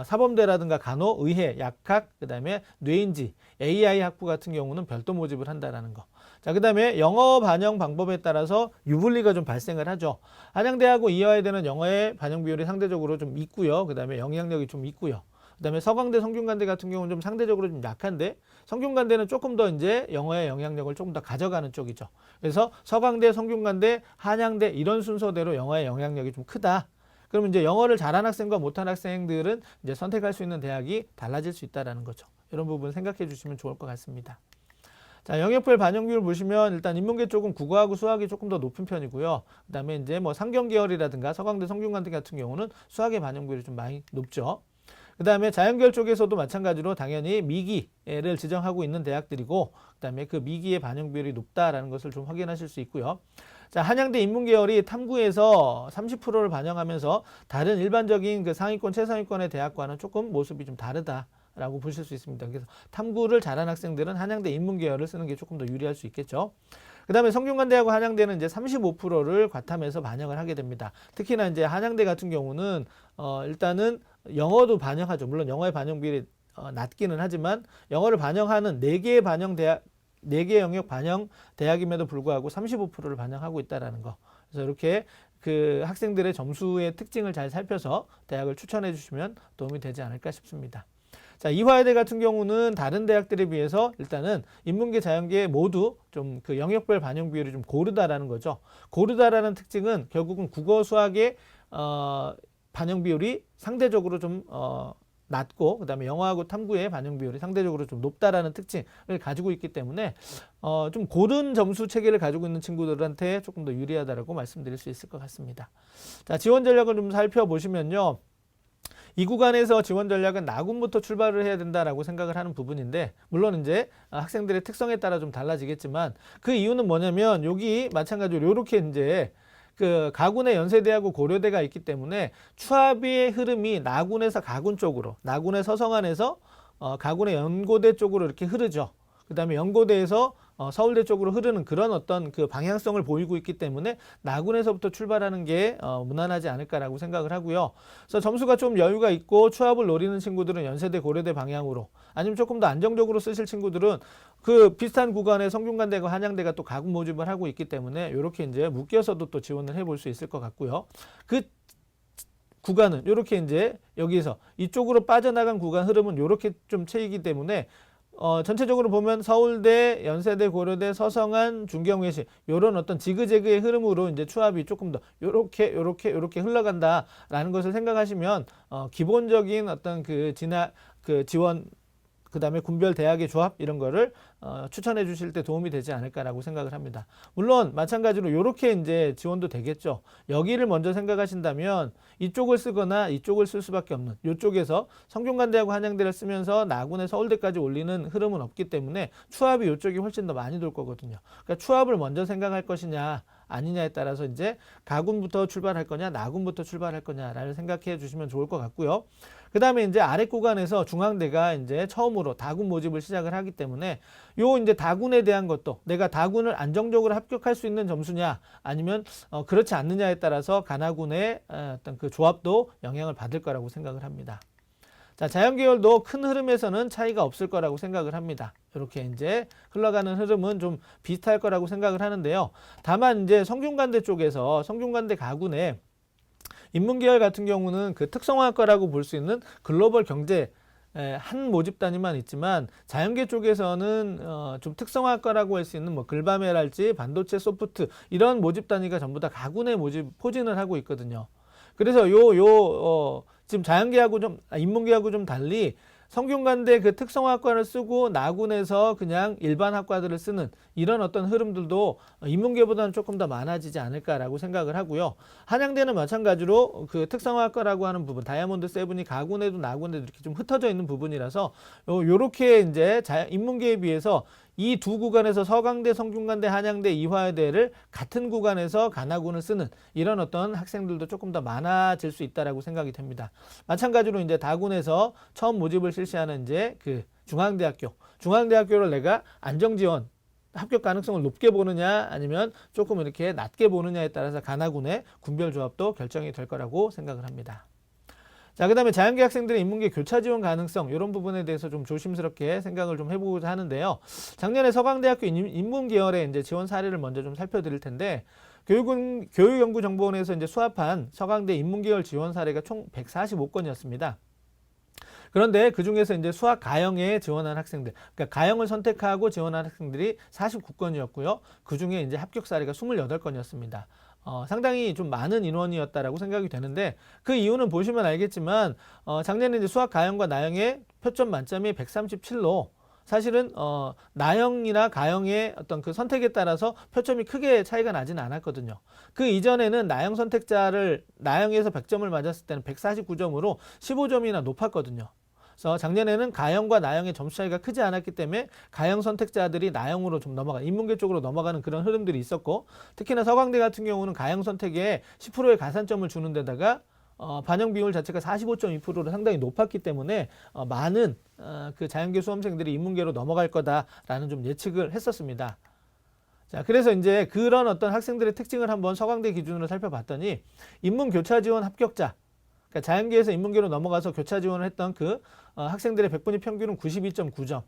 사범대라든가 간호, 의해, 약학, 그 다음에 뇌인지, AI 학부 같은 경우는 별도 모집을 한다는 거. 자, 그 다음에 영어 반영 방법에 따라서 유불리가 좀 발생을 하죠. 한양대하고 이화여대는 영어의 반영 비율이 상대적으로 좀 있고요. 그 다음에 영향력이 좀 있고요. 그 다음에 서강대, 성균관대 같은 경우는 좀 상대적으로 좀 약한데 성균관대는 조금 더 이제 영어의 영향력을 조금 더 가져가는 쪽이죠. 그래서 서강대, 성균관대, 한양대 이런 순서대로 영어의 영향력이 좀 크다. 그러면 이제 영어를 잘하는 학생과 못하는 학생들은 이제 선택할 수 있는 대학이 달라질 수 있다는 거죠. 이런 부분 생각해 주시면 좋을 것 같습니다. 자, 영역별 반영 비율 보시면 일단 인문계 쪽은 국어하고 수학이 조금 더 높은 편이고요. 그 다음에 이제 뭐 상경계열이라든가 서강대, 성균관대 같은 경우는 수학의 반영 비율이 좀 많이 높죠. 그 다음에 자연계열 쪽에서도 마찬가지로 당연히 미기를 지정하고 있는 대학들이고 그 다음에 그 미기의 반영 비율이 높다라는 것을 좀 확인하실 수 있고요. 자, 한양대 인문계열이 탐구에서 30%를 반영하면서 다른 일반적인 그 상위권, 최상위권의 대학과는 조금 모습이 좀 다르다라고 보실 수 있습니다. 그래서 탐구를 잘하는 학생들은 한양대 인문계열을 쓰는 게 조금 더 유리할 수 있겠죠. 그 다음에 성균관대하고 한양대는 이제 35%를 과탐해서 반영을 하게 됩니다. 특히나 이제 한양대 같은 경우는 일단은 영어도 반영하죠. 물론 영어의 반영 비율이 낮기는 하지만 영어를 반영하는 4개의 반영 대학, 4개 영역 반영 대학임에도 불구하고 35%를 반영하고 있다라는 거. 그래서 이렇게 그 학생들의 점수의 특징을 잘 살펴서 대학을 추천해 주시면 도움이 되지 않을까 싶습니다. 자, 이화여대 같은 경우는 다른 대학들에 비해서 일단은 인문계, 자연계 모두 좀 그 영역별 반영 비율이 좀 고르다라는 거죠. 고르다라는 특징은 결국은 국어, 수학의 반영 비율이 상대적으로 좀 낮고, 그다음에 영어하고 탐구의 반영 비율이 상대적으로 좀 높다라는 특징을 가지고 있기 때문에 좀 고른 점수 체계를 가지고 있는 친구들한테 조금 더 유리하다라고 말씀드릴 수 있을 것 같습니다. 자, 지원 전략을 좀 살펴보시면요. 이 구간에서 지원 전략은 나군부터 출발을 해야 된다라고 생각을 하는 부분인데, 물론 이제 학생들의 특성에 따라 좀 달라지겠지만, 그 이유는 뭐냐면 여기 마찬가지로 이렇게 이제 그 가군에 연세대하고 고려대가 있기 때문에 추합의 흐름이 나군에서 가군 쪽으로, 나군의 서성안에서 가군의 연고대 쪽으로 이렇게 흐르죠. 그 다음에 연고대에서 서울대 쪽으로 흐르는 그런 어떤 그 방향성을 보이고 있기 때문에 나군에서부터 출발하는 게 무난하지 않을까라고 생각을 하고요. 그래서 점수가 좀 여유가 있고 추합을 노리는 친구들은 연세대, 고려대 방향으로, 아니면 조금 더 안정적으로 쓰실 친구들은 그 비슷한 구간에 성균관대가, 한양대가 또 가군 모집을 하고 있기 때문에 이렇게 이제 묶여서도 또 지원을 해볼 수 있을 것 같고요. 그 구간은 이렇게 이제 여기서 이쪽으로 빠져나간 구간 흐름은 이렇게 좀 채이기 때문에 전체적으로 보면 서울대, 연세대, 고려대, 서성한, 중경외시 이런 어떤 지그재그의 흐름으로 이제 추합이 조금 더 요렇게 흘러간다라는 것을 생각하시면 기본적인 어떤 그 지원, 그 다음에 군별 대학의 조합 이런 거를 추천해 주실 때 도움이 되지 않을까라고 생각을 합니다. 물론 마찬가지로 이렇게 이제 지원도 되겠죠. 여기를 먼저 생각하신다면 이쪽을 쓰거나 이쪽을 쓸 수밖에 없는, 이쪽에서 성균관대하고 한양대를 쓰면서 나군의 서울대까지 올리는 흐름은 없기 때문에 추합이 이쪽이 훨씬 더 많이 돌 거거든요. 그러니까 추합을 먼저 생각할 것이냐 아니냐에 따라서 이제 가군부터 출발할 거냐 나군부터 출발할 거냐를 생각해 주시면 좋을 것 같고요. 그 다음에 이제 아래 구간에서 중앙대가 이제 처음으로 다군 모집을 시작을 하기 때문에 요 이제 다군에 대한 것도 내가 다군을 안정적으로 합격할 수 있는 점수냐 아니면 그렇지 않느냐에 따라서 가나군의 어떤 그 조합도 영향을 받을 거라고 생각을 합니다. 자, 자연계열도 큰 흐름에서는 차이가 없을 거라고 생각을 합니다. 이렇게 이제 흘러가는 흐름은 좀 비슷할 거라고 생각을 하는데요. 다만 이제 성균관대 쪽에서 성균관대 가군에 인문계열 같은 경우는 그 특성화학과라고 볼 수 있는 글로벌 경제 한 모집 단위만 있지만, 자연계 쪽에서는 좀 특성화학과라고 할 수 있는 뭐 글바메랄지 반도체 소프트 이런 모집 단위가 전부 다 가군의 모집 포진을 하고 있거든요. 그래서 지금 자연계하고 인문계하고 좀 달리 성균관대 그 특성화학과를 쓰고 나군에서 그냥 일반 학과들을 쓰는 이런 어떤 흐름들도 인문계보다는 조금 더 많아지지 않을까라고 생각을 하고요. 한양대는 마찬가지로 그 특성화학과라고 하는 부분, 다이아몬드 세븐이 가군에도 나군에도 이렇게 좀 흩어져 있는 부분이라서 요렇게 이제 인문계에 비해서 이 두 구간에서 서강대, 성균관대, 한양대, 이화여대를 같은 구간에서 가나군을 쓰는 이런 어떤 학생들도 조금 더 많아질 수 있다라고 생각이 됩니다. 마찬가지로 이제 다군에서 처음 모집을 실시하는 이제 그 중앙대학교를 내가 안정지원 합격 가능성을 높게 보느냐 아니면 조금 이렇게 낮게 보느냐에 따라서 가나군의 군별 조합도 결정이 될 거라고 생각을 합니다. 자, 그 다음에 자연계 학생들의 인문계 교차 지원 가능성 이런 부분에 대해서 좀 조심스럽게 생각을 좀 해보고자 하는데요. 작년에 서강대학교 인문계열의 이제 지원 사례를 먼저 좀 살펴드릴 텐데, 교육연구정보원에서 이제 수합한 서강대 인문계열 지원 사례가 총 145건이었습니다. 그런데 그 중에서 이제 수학 가형에 지원한 학생들, 그러니까 가형을 선택하고 지원한 학생들이 49건이었고요. 그 중에 이제 합격 사례가 28건이었습니다. 상당히 좀 많은 인원이었다라고 생각이 되는데, 그 이유는 보시면 알겠지만 작년에 이제 수학 가형과 나형의 표점 만점이 137로 사실은 나형이나 가형의 어떤 그 선택에 따라서 표점이 크게 차이가 나지는 않았거든요. 그 이전에는 나형 선택자를 나형에서 100점을 맞았을 때는 149점으로 15점이나 높았거든요. 그래서 작년에는 가형과 나형의 점수 차이가 크지 않았기 때문에 가형 선택자들이 나형으로 좀 인문계 쪽으로 넘어가는 그런 흐름들이 있었고, 특히나 서강대 같은 경우는 가형 선택에 10%의 가산점을 주는 데다가 반영 비율 자체가 45.2%로 상당히 높았기 때문에 많은 그 자연계 수험생들이 인문계로 넘어갈 거다라는 좀 예측을 했었습니다. 자, 그래서 이제 그런 어떤 학생들의 특징을 한번 서강대 기준으로 살펴봤더니, 인문 교차 지원 합격자, 그러니까 자연계에서 인문계로 넘어가서 교차 지원을 했던 그 학생들의 100분위 평균은 92.9점.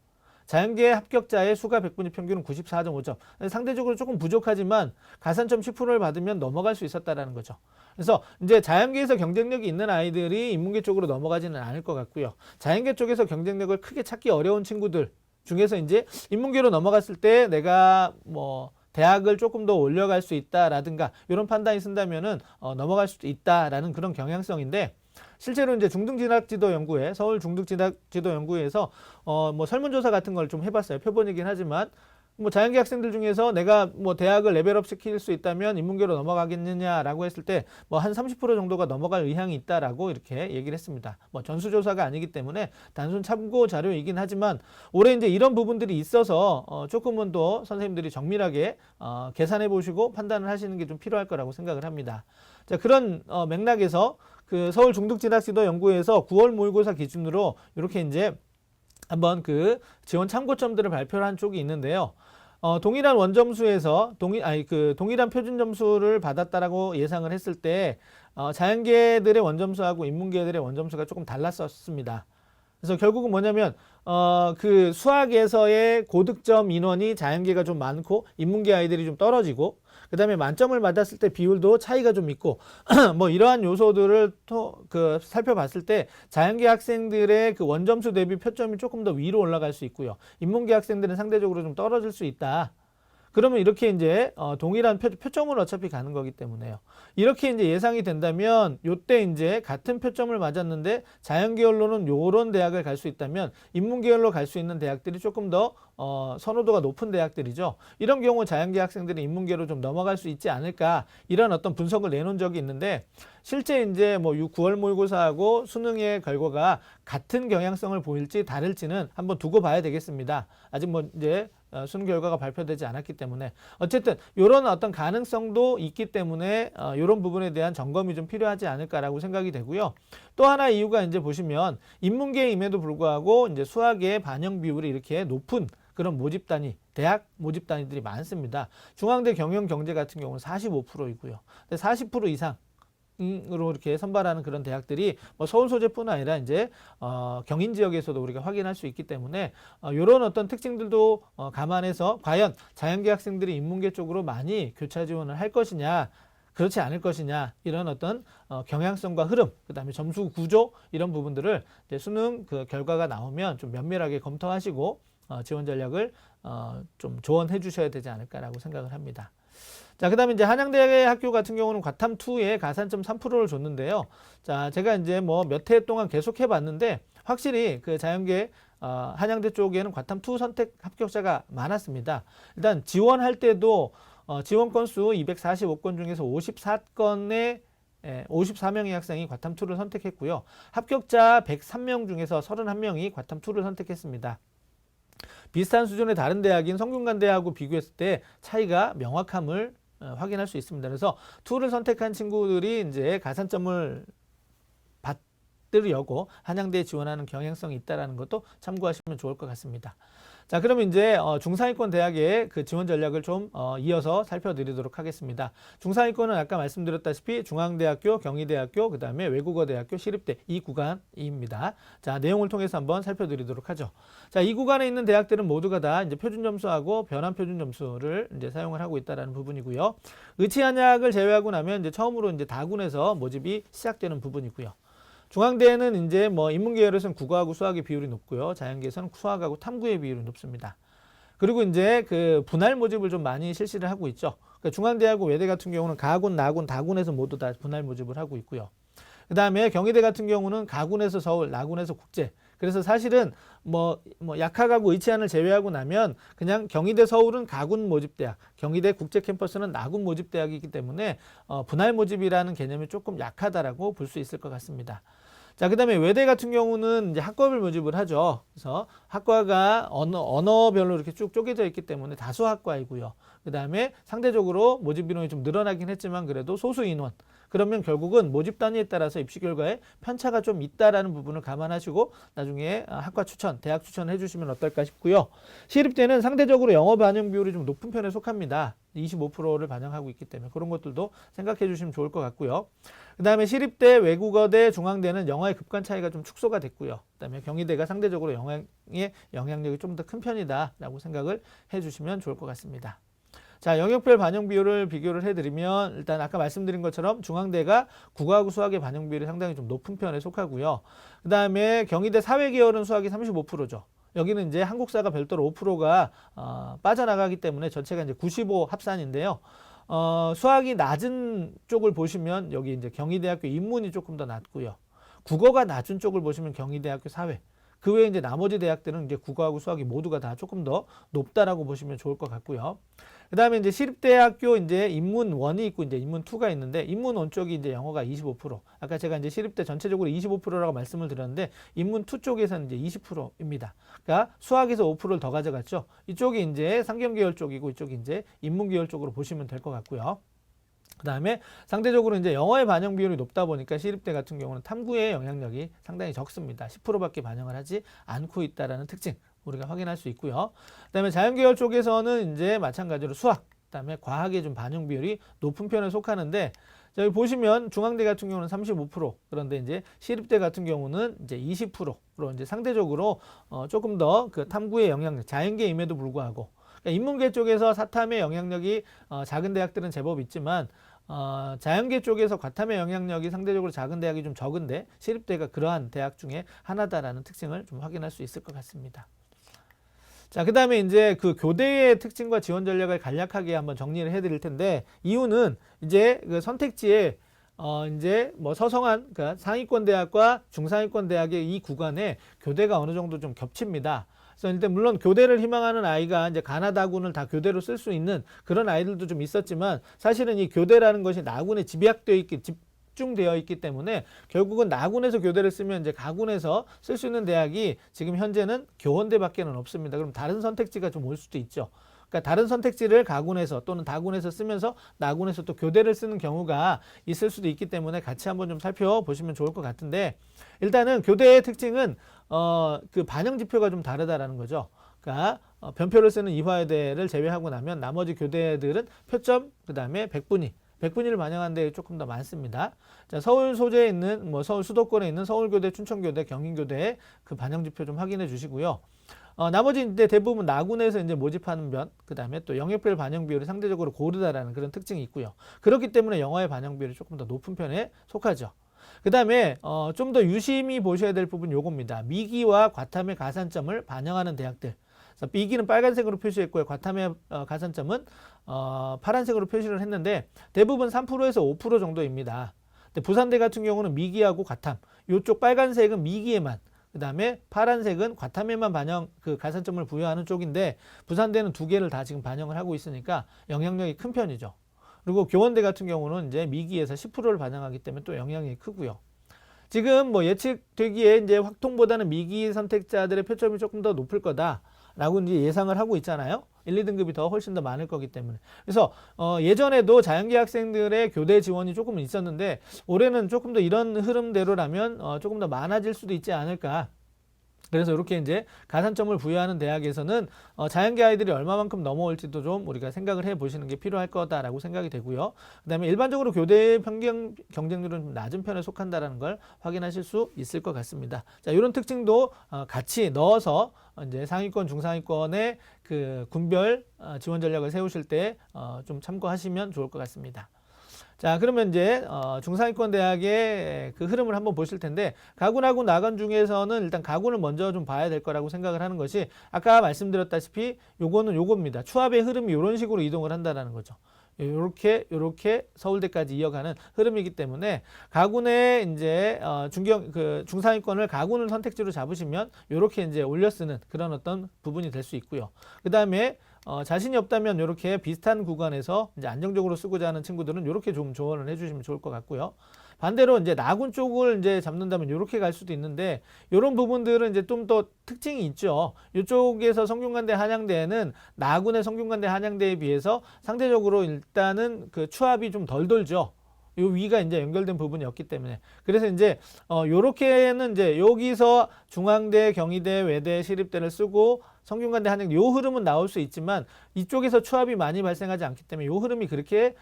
자연계 합격자의 수가 100분위 평균은 94.5점. 상대적으로 조금 부족하지만 가산점 10%를 받으면 넘어갈 수 있었다라는 거죠. 그래서 이제 자연계에서 경쟁력이 있는 아이들이 인문계 쪽으로 넘어가지는 않을 것 같고요. 자연계 쪽에서 경쟁력을 크게 찾기 어려운 친구들 중에서 이제 인문계로 넘어갔을 때 내가 뭐 대학을 조금 더 올려갈 수 있다라든가 이런 판단이 쓴다면은 넘어갈 수도 있다라는 그런 경향성인데, 실제로 이제 중등진학지도연구회, 서울 중등진학지도연구회에서 뭐 설문조사 같은 걸 좀 해봤어요. 표본이긴 하지만 뭐 자연계 학생들 중에서 내가 뭐 대학을 레벨업 시킬 수 있다면 인문계로 넘어가겠느냐라고 했을 때 뭐 한 30% 정도가 넘어갈 의향이 있다라고 이렇게 얘기를 했습니다. 뭐 전수조사가 아니기 때문에 단순 참고 자료이긴 하지만 올해 이제 이런 부분들이 있어서 조금은 더 선생님들이 정밀하게 계산해 보시고 판단을 하시는 게 좀 필요할 거라고 생각을 합니다. 자, 그런 맥락에서 그 서울 중등진학지도연구회에서 9월 모의고사 기준으로 이렇게 이제 한번 그 지원 참고점들을 발표를 한 쪽이 있는데요. 동일한 원점수에서 동일한 표준 점수를 받았다라고 예상을 했을 때 자연계들의 원점수하고 인문계들의 원점수가 조금 달랐었습니다. 그래서 결국은 뭐냐면 그 수학에서의 고득점 인원이 자연계가 좀 많고 인문계 아이들이 좀 떨어지고, 그 다음에 만점을 받았을 때 비율도 차이가 좀 있고 뭐 이러한 요소들을 살펴봤을 때 자연계 학생들의 그 원점수 대비 표점이 조금 더 위로 올라갈 수 있고요. 인문계 학생들은 상대적으로 좀 떨어질 수 있다. 그러면 이렇게 이제 동일한 표점을 어차피 가는 거기 때문에요. 이렇게 이제 예상이 된다면 요때 이제 같은 표점을 맞았는데 자연계열로는 요런 대학을 갈 수 있다면 인문계열로 갈 수 있는 대학들이 조금 더 선호도가 높은 대학들이죠. 이런 경우 자연계 학생들이 인문계로 좀 넘어갈 수 있지 않을까, 이런 어떤 분석을 내놓은 적이 있는데, 실제 이제 뭐 9월 모의고사하고 수능의 결과가 같은 경향성을 보일지 다를지는 한번 두고 봐야 되겠습니다. 아직 뭐 이제 수능 결과가 발표되지 않았기 때문에 어쨌든 이런 어떤 가능성도 있기 때문에 이런 부분에 대한 점검이 좀 필요하지 않을까라고 생각이 되고요. 또 하나 이유가 이제 보시면 인문계임에도 불구하고 이제 수학의 반영 비율이 이렇게 높은 그런 모집 단위, 대학 모집 단위들이 많습니다. 중앙대 경영경제 같은 경우는 45%이고요. 40% 이상 으로 이렇게 선발하는 그런 대학들이 뭐 서울 소재뿐 아니라 이제 경인 지역에서도 우리가 확인할 수 있기 때문에 이런 어떤 특징들도 감안해서 과연 자연계 학생들이 인문계 쪽으로 많이 교차 지원을 할 것이냐, 그렇지 않을 것이냐, 이런 어떤 경향성과 흐름, 그다음에 점수 구조, 이런 부분들을 이제 수능 그 결과가 나오면 좀 면밀하게 검토하시고 지원 전략을 좀 조언해 주셔야 되지 않을까라고 생각을 합니다. 자, 그 다음에 이제 한양대 학교 같은 경우는 과탐2에 가산점 3%를 줬는데요. 자, 제가 이제 뭐 몇 해 동안 계속 해봤는데, 확실히 그 자연계 한양대 쪽에는 과탐2 선택 합격자가 많았습니다. 일단 지원할 때도 지원 건수 245건 중에서 54건의 54명의 학생이 과탐2를 선택했고요. 합격자 103명 중에서 31명이 과탐2를 선택했습니다. 비슷한 수준의 다른 대학인 성균관대하고 비교했을 때 차이가 명확함을 확인할 수 있습니다. 그래서 2를 선택한 친구들이 이제 가산점을 받으려고 한양대에 지원하는 경향성이 있다는 것도 참고하시면 좋을 것 같습니다. 자, 그러면 이제 중상위권 대학의 그 지원 전략을 좀 이어서 살펴드리도록 하겠습니다. 중상위권은 아까 말씀드렸다시피 중앙대학교, 경희대학교, 그 다음에 외국어대학교, 시립대 이 구간입니다. 자, 내용을 통해서 한번 살펴드리도록 하죠. 자, 이 구간에 있는 대학들은 모두가 다 이제 표준 점수하고 변환 표준 점수를 이제 사용을 하고 있다라는 부분이고요. 의치한약을 제외하고 나면 이제 처음으로 이제 다군에서 모집이 시작되는 부분이고요. 중앙대는 이제 뭐 인문계열에서는 국어하고 수학의 비율이 높고요. 자연계에서는 수학하고 탐구의 비율이 높습니다. 그리고 이제 그 분할 모집을 좀 많이 실시를 하고 있죠. 그러니까 중앙대하고 외대 같은 경우는 가군, 나군, 다군에서 모두 다 분할 모집을 하고 있고요. 그 다음에 경희대 같은 경우는 가군에서 서울, 나군에서 국제. 그래서 사실은 뭐 약학하고 의치안을 제외하고 나면 그냥 경희대 서울은 가군 모집대학, 경희대 국제 캠퍼스는 나군 모집대학이기 때문에 분할 모집이라는 개념이 조금 약하다라고 볼 수 있을 것 같습니다. 자, 그 다음에 외대 같은 경우는 이제 학과별 모집을 하죠. 그래서 학과가 언어별로 이렇게 쭉 쪼개져 있기 때문에 다수 학과이고요. 그 다음에 상대적으로 모집 인원이 좀 늘어나긴 했지만 그래도 소수 인원. 그러면 결국은 모집 단위에 따라서 입시 결과에 편차가 좀 있다라는 부분을 감안하시고 나중에 학과 추천, 대학 추천을 해주시면 어떨까 싶고요. 시립대는 상대적으로 영어 반영 비율이 좀 높은 편에 속합니다. 25%를 반영하고 있기 때문에 그런 것들도 생각해 주시면 좋을 것 같고요. 그 다음에 시립대, 외국어대, 중앙대는 영어의 급간 차이가 좀 축소가 됐고요. 그 다음에 경희대가 상대적으로 영어의 영향력이 좀 더 큰 편이다라고 생각을 해 주시면 좋을 것 같습니다. 자, 영역별 반영 비율을 비교를 해드리면 일단 아까 말씀드린 것처럼 중앙대가 국어하고 수학의 반영 비율이 상당히 좀 높은 편에 속하고요. 그 다음에 경희대 사회계열은 수학이 35%죠. 여기는 이제 한국사가 별도로 5%가 빠져나가기 때문에 전체가 이제 95 합산인데요. 수학이 낮은 쪽을 보시면 여기 이제 경희대학교 인문이 조금 더 낮고요. 국어가 낮은 쪽을 보시면 경희대학교 사회. 그 외에 이제 나머지 대학들은 이제 국어하고 수학이 모두가 다 조금 더 높다라고 보시면 좋을 것 같고요. 그 다음에 이제 시립대학교 이제 인문 1이 있고 이제 인문 2가 있는데 인문 1 쪽이 이제 영어가 25%. 아까 제가 이제 시립대 전체적으로 25%라고 말씀을 드렸는데 인문 2 쪽에서는 이제 20%입니다. 그러니까 수학에서 5%를 더 가져갔죠. 이쪽이 이제 상경계열 쪽이고 이쪽이 이제 인문계열 쪽으로 보시면 될 것 같고요. 그 다음에 상대적으로 이제 영어의 반영 비율이 높다 보니까 시립대 같은 경우는 탐구의 영향력이 상당히 적습니다. 10%밖에 반영을 하지 않고 있다라는 특징 우리가 확인할 수 있고요. 그 다음에 자연계열 쪽에서는 이제 마찬가지로 수학, 그 다음에 과학의 좀 반영 비율이 높은 편에 속하는데 여기 보시면 중앙대 같은 경우는 35%, 그런데 이제 시립대 같은 경우는 이제 20%로 이제 상대적으로 조금 더 그 탐구의 영향력, 자연계임에도 불구하고 그러니까 인문계 쪽에서 사탐의 영향력이 작은 대학들은 제법 있지만 자연계 쪽에서 과탐의 영향력이 상대적으로 작은 대학이 좀 적은데 시립대가 그러한 대학 중에 하나다라는 특징을 좀 확인할 수 있을 것 같습니다. 자, 그 다음에 이제 그 교대의 특징과 지원 전략을 간략하게 한번 정리를 해드릴 텐데 이유는 이제 그 선택지에 이제 뭐 서성한 그러니까 상위권 대학과 중상위권 대학의 이 구간에 교대가 어느 정도 좀 겹칩니다. 그래서 일단 물론 교대를 희망하는 아이가 이제 가나다군을 다 교대로 쓸 수 있는 그런 아이들도 좀 있었지만 사실은 이 교대라는 것이 나군에 집중되어 있기 때문에 결국은 나군에서 교대를 쓰면 이제 가군에서 쓸 수 있는 대학이 지금 현재는 교원대밖에는 없습니다. 그럼 다른 선택지가 좀 올 수도 있죠. 그러니까 다른 선택지를 가군에서 또는 다군에서 쓰면서 나군에서 또 교대를 쓰는 경우가 있을 수도 있기 때문에 같이 한번 좀 살펴보시면 좋을 것 같은데 일단은 교대의 특징은 그 반영 지표가 좀 다르다라는 거죠. 그러니까 변표를 쓰는 이화여대를 제외하고 나면 나머지 교대들은 표점 그다음에 백분위를 반영하는 데 조금 더 많습니다. 자, 서울 소재에 있는 서울 수도권에 있는 서울교대, 춘천교대, 경인교대의 그 반영 지표 좀 확인해 주시고요. 나머지 이제 대부분 나군에서 이제 모집하는 면, 그 다음에 또 영역별 반영 비율이 상대적으로 고르다라는 그런 특징이 있고요. 그렇기 때문에 영어의 반영 비율이 조금 더 높은 편에 속하죠. 그 다음에 좀 더 유심히 보셔야 될 부분 요겁니다. 미기와 과탐의 가산점을 반영하는 대학들. 미기는 빨간색으로 표시했고요. 과탐의 가산점은 파란색으로 표시를 했는데 대부분 3%에서 5% 정도입니다. 근데 부산대 같은 경우는 미기하고 과탐, 이쪽 빨간색은 미기에만, 그 다음에 파란색은 과탐에만 그 가산점을 부여하는 쪽인데 부산대는 두 개를 다 지금 반영을 하고 있으니까 영향력이 큰 편이죠. 그리고 교원대 같은 경우는 이제 미기에서 10%를 반영하기 때문에 또 영향이 크고요. 지금 예측되기에 이제 확통보다는 미기 선택자들의 표점이 조금 더 높을 거다라고 이제 예상을 하고 있잖아요. 1, 2등급이 더 훨씬 더 많을 거기 때문에. 그래서 예전에도 자연계 학생들의 교대 지원이 조금 있었는데 올해는 조금 더 이런 흐름대로라면 조금 더 많아질 수도 있지 않을까. 그래서 이렇게 이제 가산점을 부여하는 대학에서는 자연계 아이들이 얼마만큼 넘어올지도 좀 우리가 생각을 해보시는 게 필요할 거다라고 생각이 되고요. 그 다음에 일반적으로 교대 평균 경쟁률은 좀 낮은 편에 속한다라는 걸 확인하실 수 있을 것 같습니다. 자, 이런 특징도 같이 넣어서 이제 상위권, 중상위권의 그 군별 지원 전략을 세우실 때 좀 참고하시면 좋을 것 같습니다. 자, 그러면 이제 중상위권 대학의 그 흐름을 한번 보실 텐데 가군하고 나군 중에서는 일단 가군을 먼저 좀 봐야 될 거라고 생각을 하는 것이 아까 말씀드렸다시피 요겁니다. 추합의 흐름이 이런 식으로 이동을 한다는 거죠. 요렇게 서울대까지 이어가는 흐름이기 때문에 가군의 이제 중상위권을 가군을 선택지로 잡으시면 요렇게 이제 올려 쓰는 그런 어떤 부분이 될 수 있고요. 그 다음에 자신이 없다면 이렇게 비슷한 구간에서 이제 안정적으로 쓰고자 하는 친구들은 이렇게 좀 조언을 해주시면 좋을 것 같고요. 반대로 이제 나군 쪽을 이제 잡는다면 이렇게 갈 수도 있는데 이런 부분들은 이제 좀 더 특징이 있죠. 이쪽에서 성균관대, 한양대는 나군의 성균관대, 한양대에 비해서 상대적으로 일단은 그 추합이 좀 덜 돌죠. 요 위가 이제 연결된 부분이었기 때문에 그래서 이제 요렇게는 이제 여기서 중앙대, 경희대, 외대, 시립대를 쓰고 성균관대 한양 요 흐름은 나올 수 있지만 이쪽에서 추합이 많이 발생하지 않기 때문에 요 흐름이 그렇게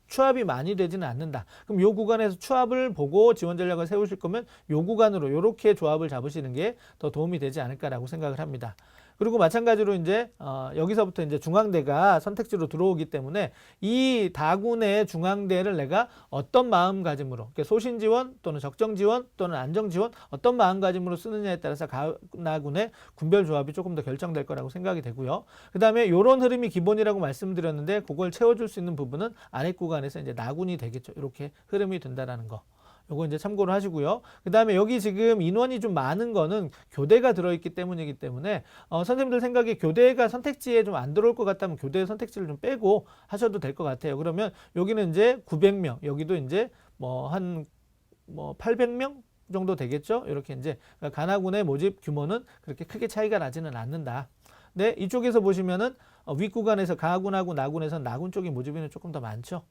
추합이 많이 되지는 않는다. 그럼 요 구간에서 추합을 보고 지원 전략을 세우실 거면 요 구간으로 요렇게 조합을 잡으시는 게 더 도움이 되지 않을까라고 생각을 합니다. 그리고 마찬가지로 이제 여기서부터 이제 중앙대가 선택지로 들어오기 때문에 이 다군의 중앙대를 내가 어떤 마음가짐으로 소신 지원 또는 적정 지원 또는 안정 지원 어떤 마음가짐으로 쓰느냐에 따라서 가나군의 군별 조합이 조금 더 결정될 거라고 생각이 되고요. 그다음에 이런 흐름이 기본이라고 말씀드렸는데 그걸 채워줄 수 있는 부분은 아래 구간에서 이제 나군이 되겠죠. 이렇게 흐름이 된다라는 거. 요거 이제 참고를 하시고요. 그 다음에 여기 지금 인원이 좀 많은 거는 교대가 들어있기 때문이기 때문에 선생님들 생각에 교대가 선택지에 좀 안 들어올 것 같다면 교대 선택지를 좀 빼고 하셔도 될 것 같아요. 그러면 여기는 이제 900명, 여기도 이제 한 800명 정도 되겠죠. 이렇게 이제 가나군의 모집 규모는 그렇게 크게 차이가 나지는 않는다. 네, 이쪽에서 보시면은 윗구간에서 가군하고 나군에서 나군 쪽이 모집인은 조금 더 많죠.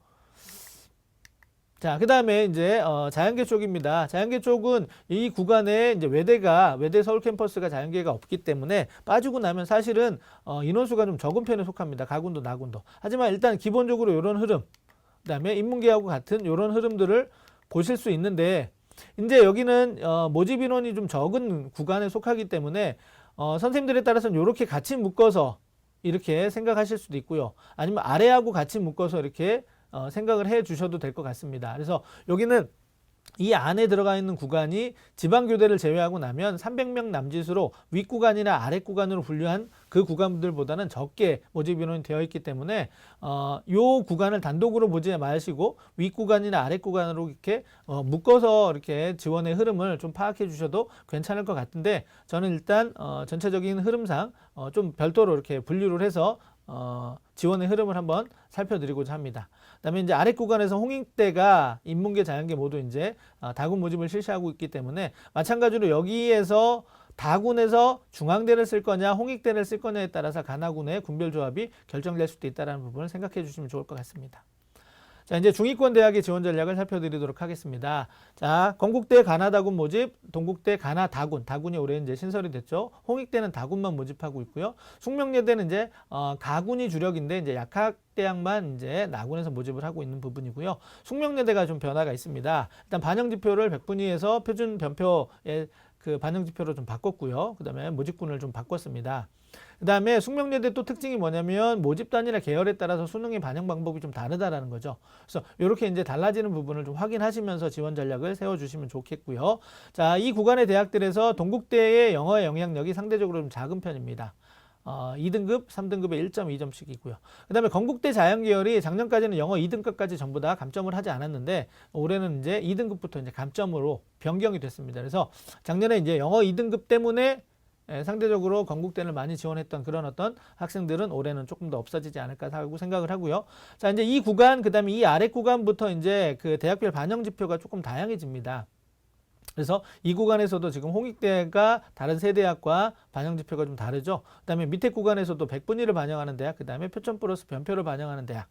자, 그 다음에 이제 자연계 쪽입니다. 자연계 쪽은 이 구간에 이제 외대 서울 캠퍼스가 자연계가 없기 때문에 빠지고 나면 사실은 인원수가 좀 적은 편에 속합니다. 가군도 나군도. 하지만 일단 기본적으로 이런 흐름, 그 다음에 인문계하고 같은 이런 흐름들을 보실 수 있는데 이제 여기는 모집 인원이 좀 적은 구간에 속하기 때문에 선생님들에 따라서는 이렇게 같이 묶어서 이렇게 생각하실 수도 있고요. 아니면 아래하고 같이 묶어서 이렇게 생각을 해 주셔도 될 것 같습니다. 그래서 여기는 이 안에 들어가 있는 구간이 지방교대를 제외하고 나면 300명 남짓으로 윗구간이나 아랫구간으로 분류한 그 구간들보다는 적게 모집 인원이 되어 있기 때문에 요 구간을 단독으로 보지 마시고 윗구간이나 아랫구간으로 이렇게 묶어서 이렇게 지원의 흐름을 좀 파악해 주셔도 괜찮을 것 같은데 저는 일단 전체적인 흐름상 좀 별도로 이렇게 분류를 해서 지원의 흐름을 한번 살펴드리고자 합니다. 그다음에 이제 아래 구간에서 홍익대가 인문계, 자연계 모두 이제 다군 모집을 실시하고 있기 때문에 마찬가지로 여기에서 다군에서 중앙대를 쓸 거냐, 홍익대를 쓸 거냐에 따라서 가나군의 군별 조합이 결정될 수도 있다는 부분을 생각해 주시면 좋을 것 같습니다. 자, 이제 중위권 대학의 지원 전략을 살펴드리도록 하겠습니다. 자, 건국대 가나다군 모집, 동국대 가나다군, 다군이 올해 이제 신설이 됐죠. 홍익대는 다군만 모집하고 있고요. 숙명여대는 이제 가군이 주력인데 이제 약학대학만 이제 나군에서 모집을 하고 있는 부분이고요. 숙명여대가 좀 변화가 있습니다. 일단 반영 지표를 100분위에서 표준 변표의 그 반영 지표로 좀 바꿨고요. 그다음에 모집군을 좀 바꿨습니다. 그 다음에 숙명여대 또 특징이 뭐냐면 모집단이나 계열에 따라서 수능의 반영 방법이 좀 다르다라는 거죠. 그래서 이렇게 이제 달라지는 부분을 좀 확인하시면서 지원 전략을 세워주시면 좋겠고요. 자, 이 구간의 대학들에서 동국대의 영어의 영향력이 상대적으로 좀 작은 편입니다. 2등급, 3등급에 1.2점씩이고요. 그 다음에 건국대 자연계열이 작년까지는 영어 2등급까지 전부 다 감점을 하지 않았는데 올해는 이제 2등급부터 이제 감점으로 변경이 됐습니다. 그래서 작년에 이제 영어 2등급 때문에 상대적으로 건국대를 많이 지원했던 그런 어떤 학생들은 올해는 조금 더 없어지지 않을까 하고 생각을 하고요. 자, 이제 이 구간, 그 다음에 이 아래 구간부터 이제 그 대학별 반영 지표가 조금 다양해집니다. 그래서 이 구간에서도 지금 홍익대가 다른 세 대학과 반영 지표가 좀 다르죠. 그 다음에 밑에 구간에서도 100분위를 반영하는 대학, 그 다음에 표점 플러스 변표를 반영하는 대학,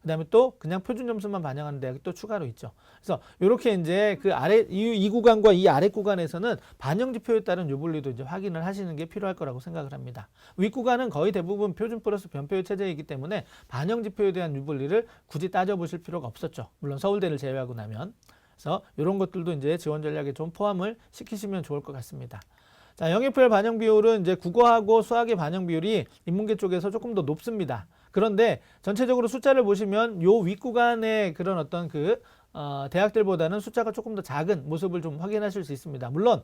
그 다음에 또 그냥 표준 점수만 반영하는 대학이 또 추가로 있죠. 그래서 이렇게 이제 그 아래, 이 구간과 이 아래 구간에서는 반영 지표에 따른 유불리도 이제 확인을 하시는 게 필요할 거라고 생각을 합니다. 윗 구간은 거의 대부분 표준 플러스 변표의 체제이기 때문에 반영 지표에 대한 유불리를 굳이 따져보실 필요가 없었죠. 물론 서울대를 제외하고 나면. 그래서 이런 것들도 이제 지원 전략에 좀 포함을 시키시면 좋을 것 같습니다. 자, 영예표열 반영 비율은 이제 국어하고 수학의 반영 비율이 인문계 쪽에서 조금 더 높습니다. 그런데 전체적으로 숫자를 보시면 요 윗구간의 그런 어떤 대학들보다는 숫자가 조금 더 작은 모습을 좀 확인하실 수 있습니다. 물론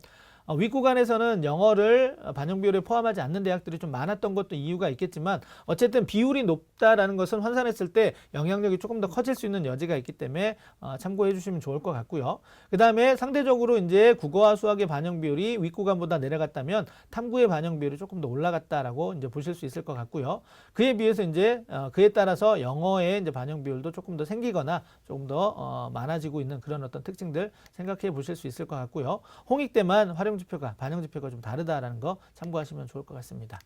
윗구간에서는 영어를 반영 비율에 포함하지 않는 대학들이 좀 많았던 것도 이유가 있겠지만 어쨌든 비율이 높다라는 것은 환산했을 때 영향력이 조금 더 커질 수 있는 여지가 있기 때문에 참고해 주시면 좋을 것 같고요. 그 다음에 상대적으로 이제 국어와 수학의 반영 비율이 윗구간보다 내려갔다면 탐구의 반영 비율이 조금 더 올라갔다라고 이제 보실 수 있을 것 같고요. 그에 비해서 이제 그에 따라서 영어의 이제 반영 비율도 조금 더 생기거나 조금 더 많아지고 있는 그런 어떤 특징들 생각해 보실 수 있을 것 같고요. 홍익대만 활용 지표가 반영 지표가 좀 다르다라는 거 참고하시면 좋을 것 같습니다.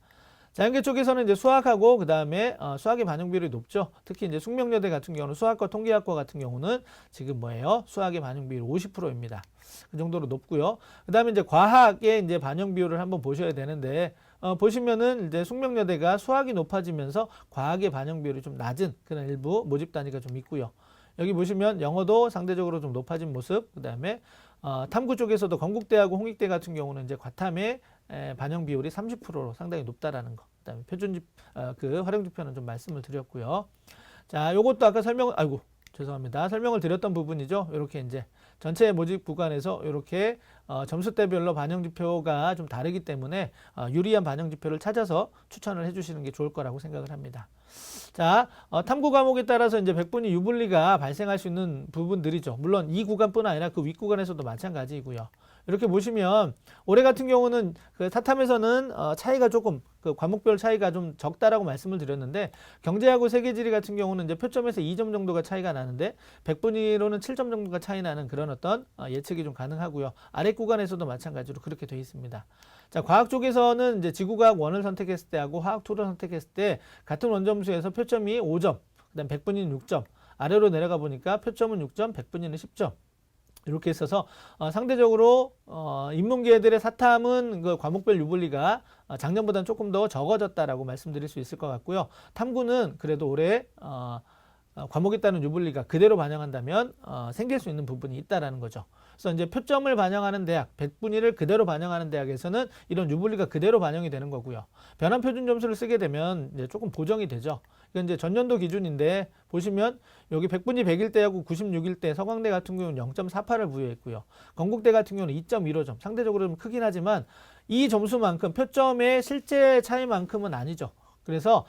자연계 쪽에서는 이제 수학하고 그다음에 수학의 반영 비율이 높죠. 특히 이제 숙명여대 같은 경우는 수학과 통계학과 같은 경우는 지금 뭐예요? 수학의 반영 비율 50%입니다. 그 정도로 높고요. 그다음에 이제 과학의 이제 반영 비율을 한번 보셔야 되는데 보시면은 이제 숙명여대가 수학이 높아지면서 과학의 반영 비율이 좀 낮은 그런 일부 모집 단위가 좀 있고요. 여기 보시면 영어도 상대적으로 좀 높아진 모습. 그다음에 탐구 쪽에서도 건국대하고 홍익대 같은 경우는 이제 과탐의 반영 비율이 30%로 상당히 높다라는 거. 그다음에 표준집 그 활용지표는 좀 말씀을 드렸고요. 자, 요것도 아까 설명을 드렸던 부분이죠. 이렇게 이제 전체 모집 구간에서 이렇게 점수대별로 반영지표가 좀 다르기 때문에 유리한 반영지표를 찾아서 추천을 해주시는 게 좋을 거라고 생각을 합니다. 자, 탐구 과목에 따라서 이제 백분위 유불리가 발생할 수 있는 부분들이죠. 물론 이 구간뿐 아니라 그 윗구간에서도 마찬가지이고요. 이렇게 보시면 올해 같은 경우는 그 사탐에서는 차이가 조금 그 과목별 차이가 좀 적다라고 말씀을 드렸는데 경제하고 세계지리 같은 경우는 이제 표점에서 2점 정도가 차이가 나는데 백분위로는 7점 정도가 차이 나는 그런 어떤 예측이 좀 가능하고요. 아래 구간에서도 마찬가지로 그렇게 되어 있습니다. 자, 과학 쪽에서는 이제 지구과학 1을 선택했을 때하고 화학 2를 선택했을 때 같은 원점수에서 표점이 5점, 그다음 백분위는 6점, 아래로 내려가 보니까 표점은 6점, 백분위는 10점. 이렇게 있어서 상대적으로 인문계들의 사탐은 그 과목별 유불리가 작년보다는 조금 더 적어졌다라고 말씀드릴 수 있을 것 같고요. 탐구는 그래도 올해 과목에 따른 유불리가 그대로 반영한다면 생길 수 있는 부분이 있다라는 거죠. 그래서 이제 표점을 반영하는 대학, 백분위를 그대로 반영하는 대학에서는 이런 유불리가 그대로 반영이 되는 거고요. 변환 표준 점수를 쓰게 되면 이제 조금 보정이 되죠. 이건 이제 전년도 기준인데 보시면 여기 백분위 100일 때하고 96일 때 서강대 같은 경우는 0.48을 부여했고요. 건국대 같은 경우는 2.15점, 상대적으로 좀 크긴 하지만 이 점수만큼 표점의 실제 차이만큼은 아니죠. 그래서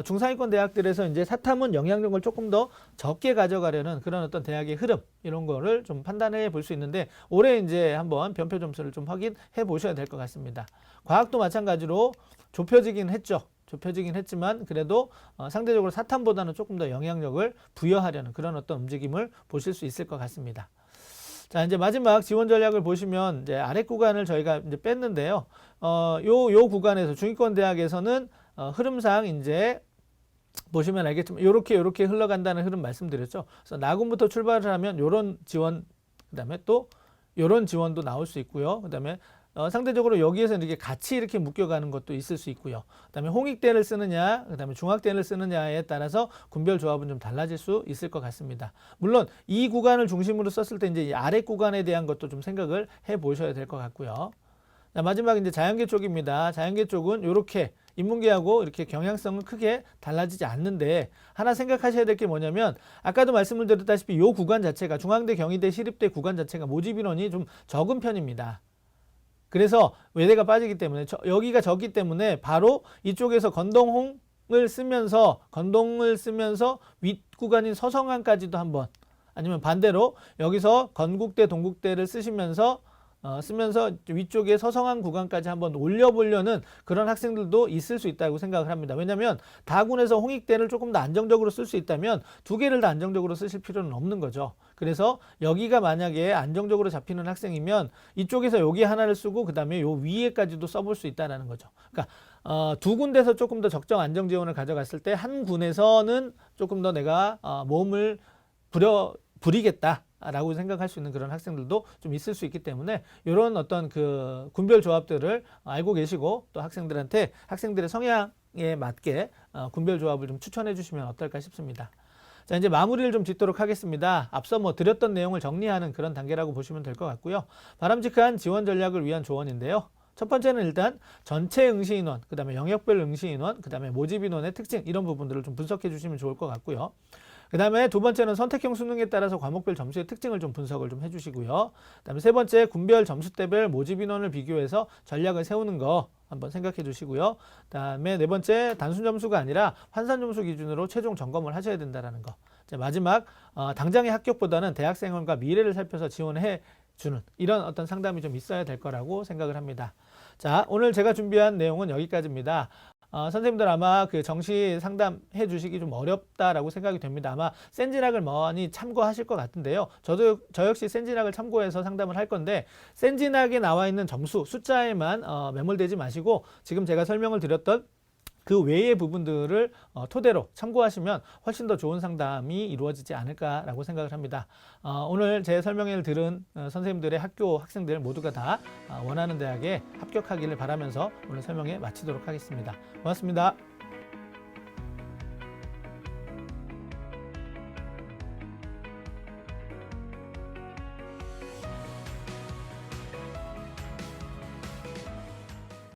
중상위권 대학들에서 이제 사탐은 영향력을 조금 더 적게 가져가려는 그런 어떤 대학의 흐름 이런 거를 좀 판단해 볼 수 있는데 올해 이제 한번 변표 점수를 좀 확인해 보셔야 될 것 같습니다. 과학도 마찬가지로 좁혀지긴 했죠. 좁혀지긴 했지만 그래도 상대적으로 사탐보다는 조금 더 영향력을 부여하려는 그런 어떤 움직임을 보실 수 있을 것 같습니다. 자, 이제 마지막 지원 전략을 보시면 이제 아래 구간을 저희가 이제 뺐는데요. 요 구간에서 중위권 대학에서는 흐름상 이제 보시면 알겠지만 요렇게 흘러간다는 흐름 말씀드렸죠. 그래서 나군부터 출발을 하면 요런 지원, 그다음에 또 요런 지원도 나올 수 있고요. 그다음에 상대적으로 여기에서 이렇게 같이 이렇게 묶여가는 것도 있을 수 있고요. 그다음에 홍익대를 쓰느냐, 그다음에 중학대를 쓰느냐에 따라서 군별 조합은 좀 달라질 수 있을 것 같습니다. 물론 이 구간을 중심으로 썼을 때 이제 이 아래 구간에 대한 것도 좀 생각을 해 보셔야 될 것 같고요. 자, 마지막 이제 자연계 쪽입니다. 자연계 쪽은 이렇게 인문계하고 이렇게 경향성은 크게 달라지지 않는데 하나 생각하셔야 될 게 뭐냐면 아까도 말씀을 드렸다시피 이 구간 자체가 중앙대, 경희대, 시립대 구간 자체가 모집 인원이 좀 적은 편입니다. 그래서 외대가 빠지기 때문에 여기가 적기 때문에 바로 이쪽에서 건동을 쓰면서 윗구간인 서성안까지도 한번 아니면 반대로 여기서 건국대, 동국대를 쓰면서 위쪽에 서성안 구간까지 한번 올려보려는 그런 학생들도 있을 수 있다고 생각을 합니다. 왜냐하면 다군에서 홍익대를 조금 더 안정적으로 쓸 수 있다면 두 개를 다 안정적으로 쓰실 필요는 없는 거죠. 그래서 여기가 만약에 안정적으로 잡히는 학생이면 이쪽에서 여기 하나를 쓰고 그 다음에 요 위에까지도 써볼 수 있다는 거죠. 그러니까 두 군데서 조금 더 적정 안정 지원을 가져갔을 때 한 군에서는 조금 더 내가 몸을 부리겠다. 라고 생각할 수 있는 그런 학생들도 좀 있을 수 있기 때문에 이런 어떤 그 군별 조합들을 알고 계시고 또 학생들의 성향에 맞게 군별 조합을 좀 추천해 주시면 어떨까 싶습니다. 자, 이제 마무리를 좀 짓도록 하겠습니다. 앞서 드렸던 내용을 정리하는 그런 단계라고 보시면 될 것 같고요. 바람직한 지원 전략을 위한 조언인데요. 첫 번째는 일단 전체 응시 인원, 그 다음에 영역별 응시 인원, 그 다음에 모집 인원의 특징 이런 부분들을 좀 분석해 주시면 좋을 것 같고요. 그 다음에 두 번째는 선택형 수능에 따라서 과목별 점수의 특징을 좀 분석을 좀 해주시고요. 그 다음에 세 번째 군별 점수대별 모집 인원을 비교해서 전략을 세우는 거 한번 생각해 주시고요. 그 다음에 네 번째 단순 점수가 아니라 환산 점수 기준으로 최종 점검을 하셔야 된다는 거. 마지막 당장의 합격보다는 대학생활과 미래를 살펴서 지원해 주는 이런 어떤 상담이 좀 있어야 될 거라고 생각을 합니다. 자, 오늘 제가 준비한 내용은 여기까지입니다. 선생님들 아마 그 정시 상담해 주시기 좀 어렵다라고 생각이 됩니다. 아마 센진학을 많이 참고하실 것 같은데요. 저 역시 센진학을 참고해서 상담을 할 건데 센진학에 나와 있는 점수 숫자에만 매몰되지 마시고 지금 제가 설명을 드렸던 그 외의 부분들을 토대로 참고하시면 훨씬 더 좋은 상담이 이루어지지 않을까라고 생각을 합니다. 오늘 제 설명회를 들은 선생님들의 학교 학생들 모두가 다 원하는 대학에 합격하기를 바라면서 오늘 설명회 마치도록 하겠습니다. 고맙습니다.